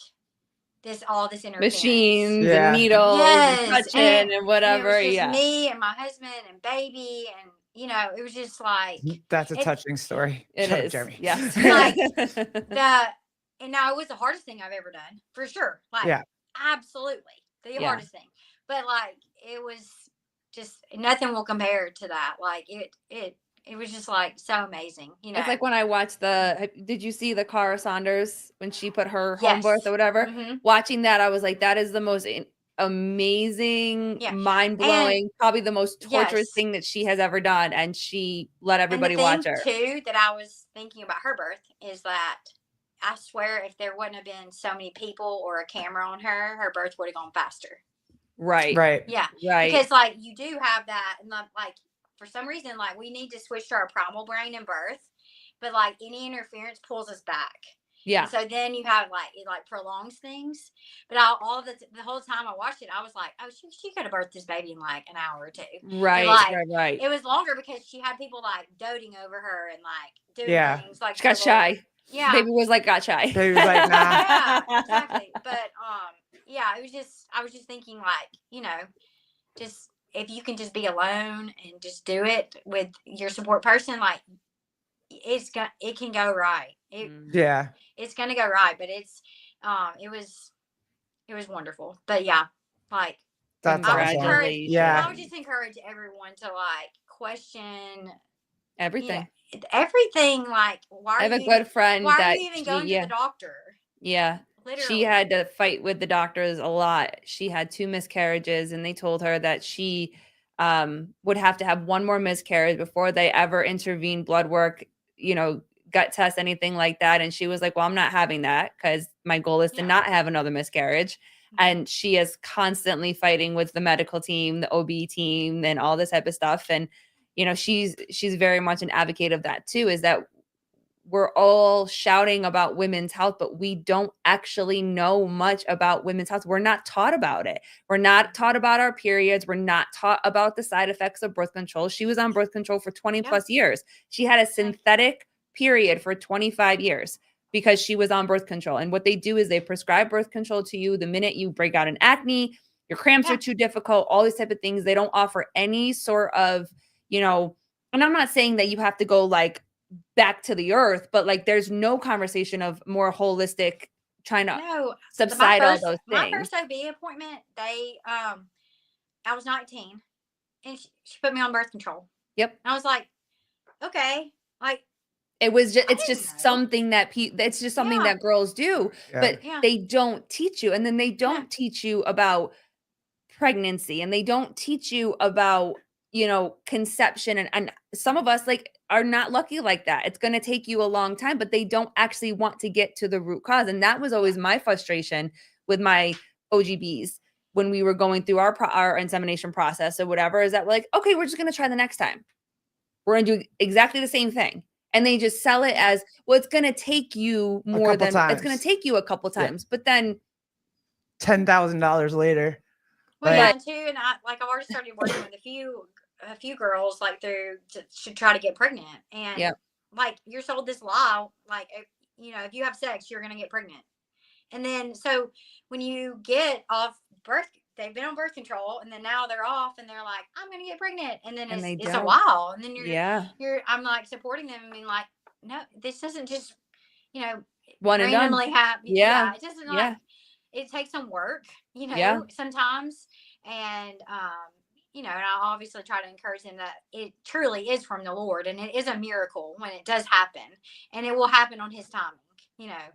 all this interference. Machines and needles and touching and whatever. And it was just me and my husband and baby, and it was just like, that's a touching story. It Shut up, is. Jeremy. Yes. Like, and now it was the hardest thing I've ever done, for sure. Like, absolutely the hardest thing. But, like, it was just, nothing will compare to that. Like, it was just, like, so amazing. It's like when I watched did you see the Cara Saunders when she put her home birth or whatever? Watching that, I was like, that is the most amazing, mind-blowing, probably the most torturous thing that she has ever done. And she let everybody watch her. Too, that I was thinking about her birth is that I swear if there wouldn't have been so many people or a camera on her birth would have gone faster. Right. Yeah. Right. Because, like, you do have that, and, like, for some reason, like, we need to switch to our primal brain in birth, but, like, any interference pulls us back. Yeah. And so then you have, like, it, like, prolongs things. But the whole time I watched it, I was like, oh, she could have birthed this baby in, like, an hour or two. Right. But, like, right. It was longer because she had people, like, doting over her and, like, doing things. Like, she got shy. Yeah. Baby was like, got shy. Baby was like, nah. Yeah, exactly. But it was just, I was just thinking, like, just if you can just be alone and just do it with your support person, like, it can go right. It's gonna go right. But it was wonderful. But like, that's awesome. I would just encourage everyone to, like, question everything. Everything. Like, why I have a good friend why that are you even going to the doctor? Yeah. Literally. She had to fight with the doctors a lot. She had 2 miscarriages, and they told her that she would have to have one more miscarriage before they ever intervene, blood work, gut test, anything like that. And she was like, well, I'm not having that, because my goal is to not have another miscarriage. And she is constantly fighting with the medical team, the OB team, and all this type of stuff. And, she's very much an advocate of that too, is that we're all shouting about women's health, but we don't actually know much about women's health. We're not taught about it. We're not taught about our periods. We're not taught about the side effects of birth control. She was on birth control for 20 plus years. She had a synthetic period for 25 years because she was on birth control. And what they do is they prescribe birth control to you the minute you break out in acne, your cramps are too difficult, all these type of things. They don't offer any sort of, and I'm not saying that you have to go, like, back to the earth, but, like, there's no conversation of more holistic trying to No, subside all those my things. first OB appointment, I was 19 and she put me on birth control. Yep. And I was like, okay, like It was just, I it's didn't just know. something that it's just something Yeah. that girls do, Yeah. but Yeah. they don't teach you. And then they don't No. teach you about pregnancy, and they don't teach you about, you know, conception. And some of us like are not lucky like that. It's going to take you a long time, but they don't actually want to get to the root cause. And that was always my frustration with my OGBs when we were going through our insemination process or whatever, is that like, okay, we're just going to try the next time. We're going to do exactly the same thing. And they just sell it as, well, it's going to take you more than times. it's going to take you a couple times, but then $10,000 later. Well, Like- yeah, and too, and I've already started working with a few girls like to try to get pregnant, and Yep. like you're sold this lie, like you know, if you have sex, you're gonna get pregnant, and then so when you get off birth, they've been on birth control, and then now they're off, and they're like, I'm gonna get pregnant, and then And it's a while, and then yeah, I'm like supporting them and being like, no, this doesn't just, you know, one and done. randomly happen. Yeah. It doesn't Yeah. like. It takes some work, you know, Yeah. sometimes. And, you know, and I obviously try to encourage them that it truly is from the Lord, and it is a miracle when it does happen, and it will happen on his timing, you know.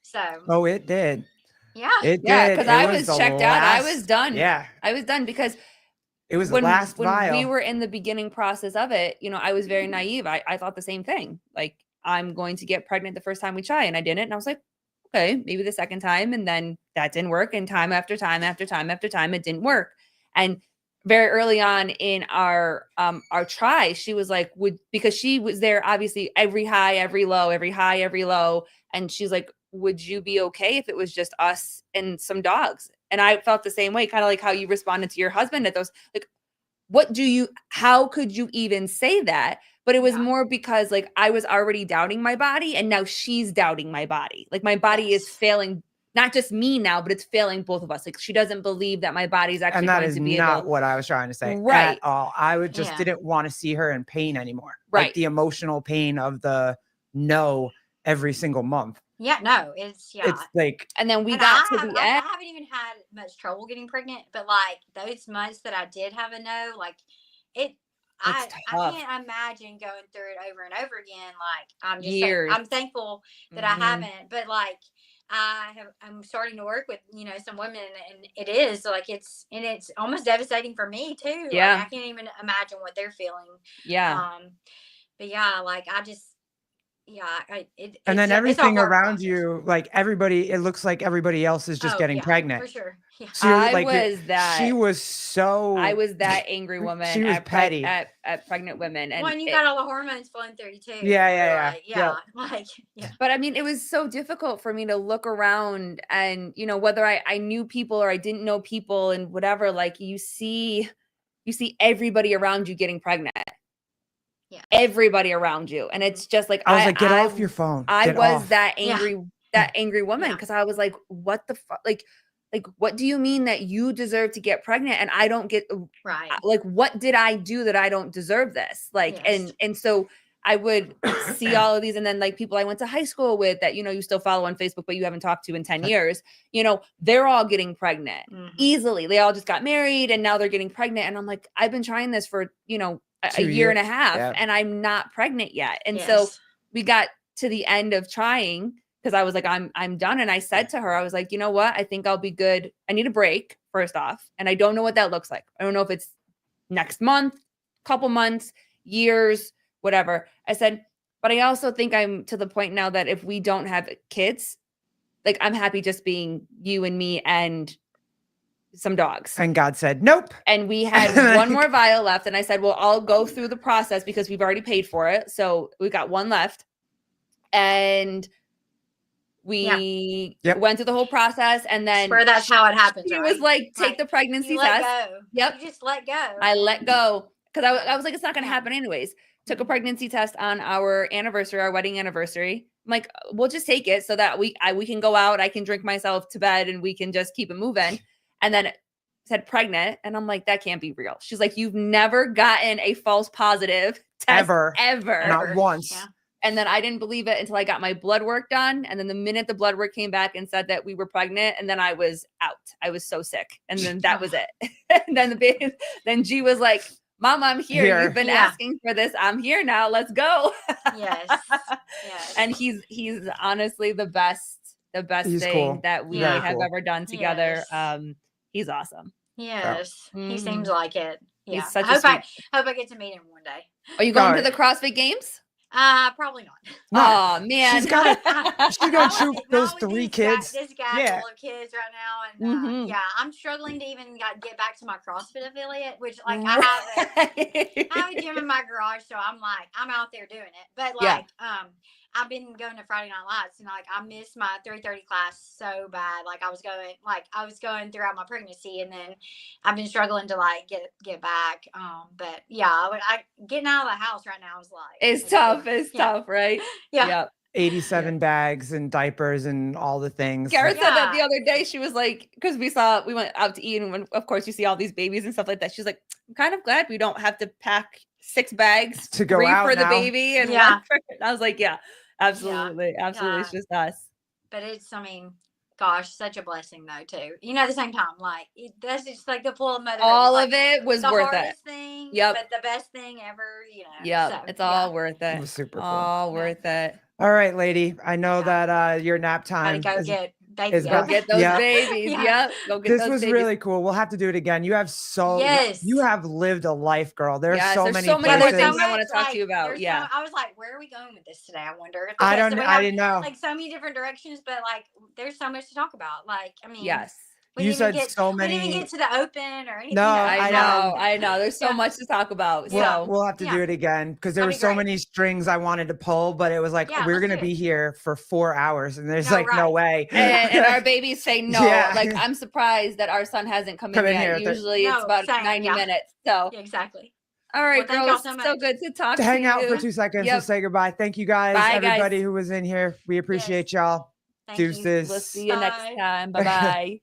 So, Oh, it did. yeah. It Yeah, did. because It I was the checked out. I last- was done. Yeah. I was done because It was the when last we vial. were in the beginning process of it, you know, I was very naive. I thought the same thing. Like, I'm going to get pregnant the first time we try, and I didn't. And I was like, okay, maybe the second time, and then that didn't work. And time after time after time after time, it didn't work. And very early on in our try, she was like, because she was there obviously every high, every low, every high, every low. And she's like, would you be okay if it was just us and some dogs? And I felt the same way, kind of like how you responded to your husband at those, like, how could you even say that? But it was more because like I was already doubting my body, and now she's doubting my body. Like my body is failing, not just me now, but it's failing both of us. Like she doesn't believe that my body's actually And that going is to be not able. what I was trying to say Right. at all. I would just Yeah. didn't want to see her in pain anymore. Right. Like the emotional pain of the no every single month. Yeah, no, it's like, And then we and got to I the end. haven't even had much trouble getting pregnant, but like those months that I did have a no, like I tough. can't imagine going through it over and over again. Like I'm just Years. I'm thankful that I haven't, but like I'm starting to work with, you know, some women, and it is like it's almost devastating for me too. Yeah. Like I can't even imagine what they're feeling. Yeah. But yeah, like I just and then everything around process. you, like everybody, it looks like everybody else is just getting pregnant. For sure. Yeah. So you're, I like, was that. She was so. I was that angry woman. She was petty at pregnant women. And when you got all the hormones flowing through you too. Yeah. But I mean, it was so difficult for me to look around and, you know, whether I knew people or I didn't know people and whatever, like you see everybody around you getting pregnant. Yeah. Everybody around you. And it's just like, I was like, get off your phone. I Get was off. that angry woman. Yeah. Cause I was like, what the fuck? Like, what do you mean that you deserve to get pregnant and I don't get right? Like, what did I do that I don't deserve this? Like, Yes. and so I would see all of these, and then like people I went to high school with that, you know, you still follow on Facebook, but you haven't talked to in 10 years, you know, they're all getting pregnant easily. They all just got married and now they're getting pregnant. And I'm like, I've been trying this for, you know, a year and a half and I'm not pregnant yet. And so we got to the end of trying, because I was like, I'm done. And I said to her, I was like, you know what? I think I'll be good. I need a break, first off. And I don't know what that looks like. I don't know if it's next month, couple months, years, whatever. I said, but I also think I'm to the point now that if we don't have kids, like I'm happy just being you and me and some dogs. And God said, nope. And we had one more vial left. And I said, well, I'll go through the process because we've already paid for it. So we got one left. And we went through the whole process. And then that's how it happens. She was like, take the pregnancy test. Go. Yep. You just let go. I let go. Because I was like, it's not going to happen anyways. Took a pregnancy test on our anniversary, our wedding anniversary. I'm like, we'll just take it so that we can go out. I can drink myself to bed and we can just keep it moving. And then it said pregnant. And I'm like, that can't be real. She's like, you've never gotten a false positive test ever. Not once. Yeah. And then I didn't believe it until I got my blood work done. And then the minute the blood work came back and said that we were pregnant, and then I was out. I was so sick. And then that was it. And then then G was like, Mom, I'm here. You've been asking for this. I'm here now. Let's go. Yes. Yes. And he's honestly the best He's thing cool. that we Very have cool. ever done together. Yes. He's awesome. Yes. He Mhm. seems like it. Yeah. He's such I a hope I get to meet him one day. Are you going to the CrossFit Games? Probably not. Oh man, She's gonna shoot those Not with 3 these kids. This guy Yeah. full of kids right now, and Mhm. yeah, I'm struggling to even get back to my CrossFit affiliate, which like I have a gym in my garage, so I'm out there doing it. But like I've been going to Friday Night Lights, and like I missed my 3:30 class so bad. Like I was going throughout my pregnancy, and then I've been struggling to like get back. But yeah, I getting out of the house right now is like it's tough. It's tough, right? Yeah. Yep. 87 bags and diapers and all the things. Garrett said that the other day. She was like, because we went out to eat, and when, of course, you see all these babies and stuff like that. She's like, I'm kind of glad we don't have to pack 6 bags to go 3 out for the now. baby and 1 for. I was like, yeah, absolutely, absolutely. It's just us. But gosh, such a blessing though too. At the same time, like that's just like the full of motherhood. All like, of it was the worth hardest it. thing, Yep. But the best thing ever. Yeah, So, it's all worth it. It was super cool. All worth it. All right, lady. I know that your nap time gotta go is get babies. about- Go get those Yeah. babies. Yeah. Yep. Go get this those was babies. really cool. We'll have to do it again. You have you have lived a life, girl. There's Yes, so there's many so many places. more things I want to talk to you about. Yeah. I was like, where are we going with this today? I wonder. I Because don't. we I have, didn't know. like so many different directions, but like there's so much to talk about. Like I mean, Yes. we You didn't even said get, so We didn't even many. get to the open or anything. No, I know. There's so Yeah. much to talk about. Yeah. So We'll have to do it again because there That'd were be so great. many strings I wanted to pull, but it was like Yeah, we're let's gonna do it. be here for 4 hours, and there's No, like no right. way. and our babies say no. Yeah. Like I'm surprised that our son hasn't come Come in in yet. here. Usually it's No, about same, 90 yeah. minutes. So Yeah, exactly. all right, Well, thank girls. y'all so So much. good to talk to hang you. out for 2 seconds Yep. to say goodbye. Thank you guys, Bye, guys. everybody who was in here. We appreciate y'all. Thank you. Deuces. We'll see you next Bye. time. Bye bye.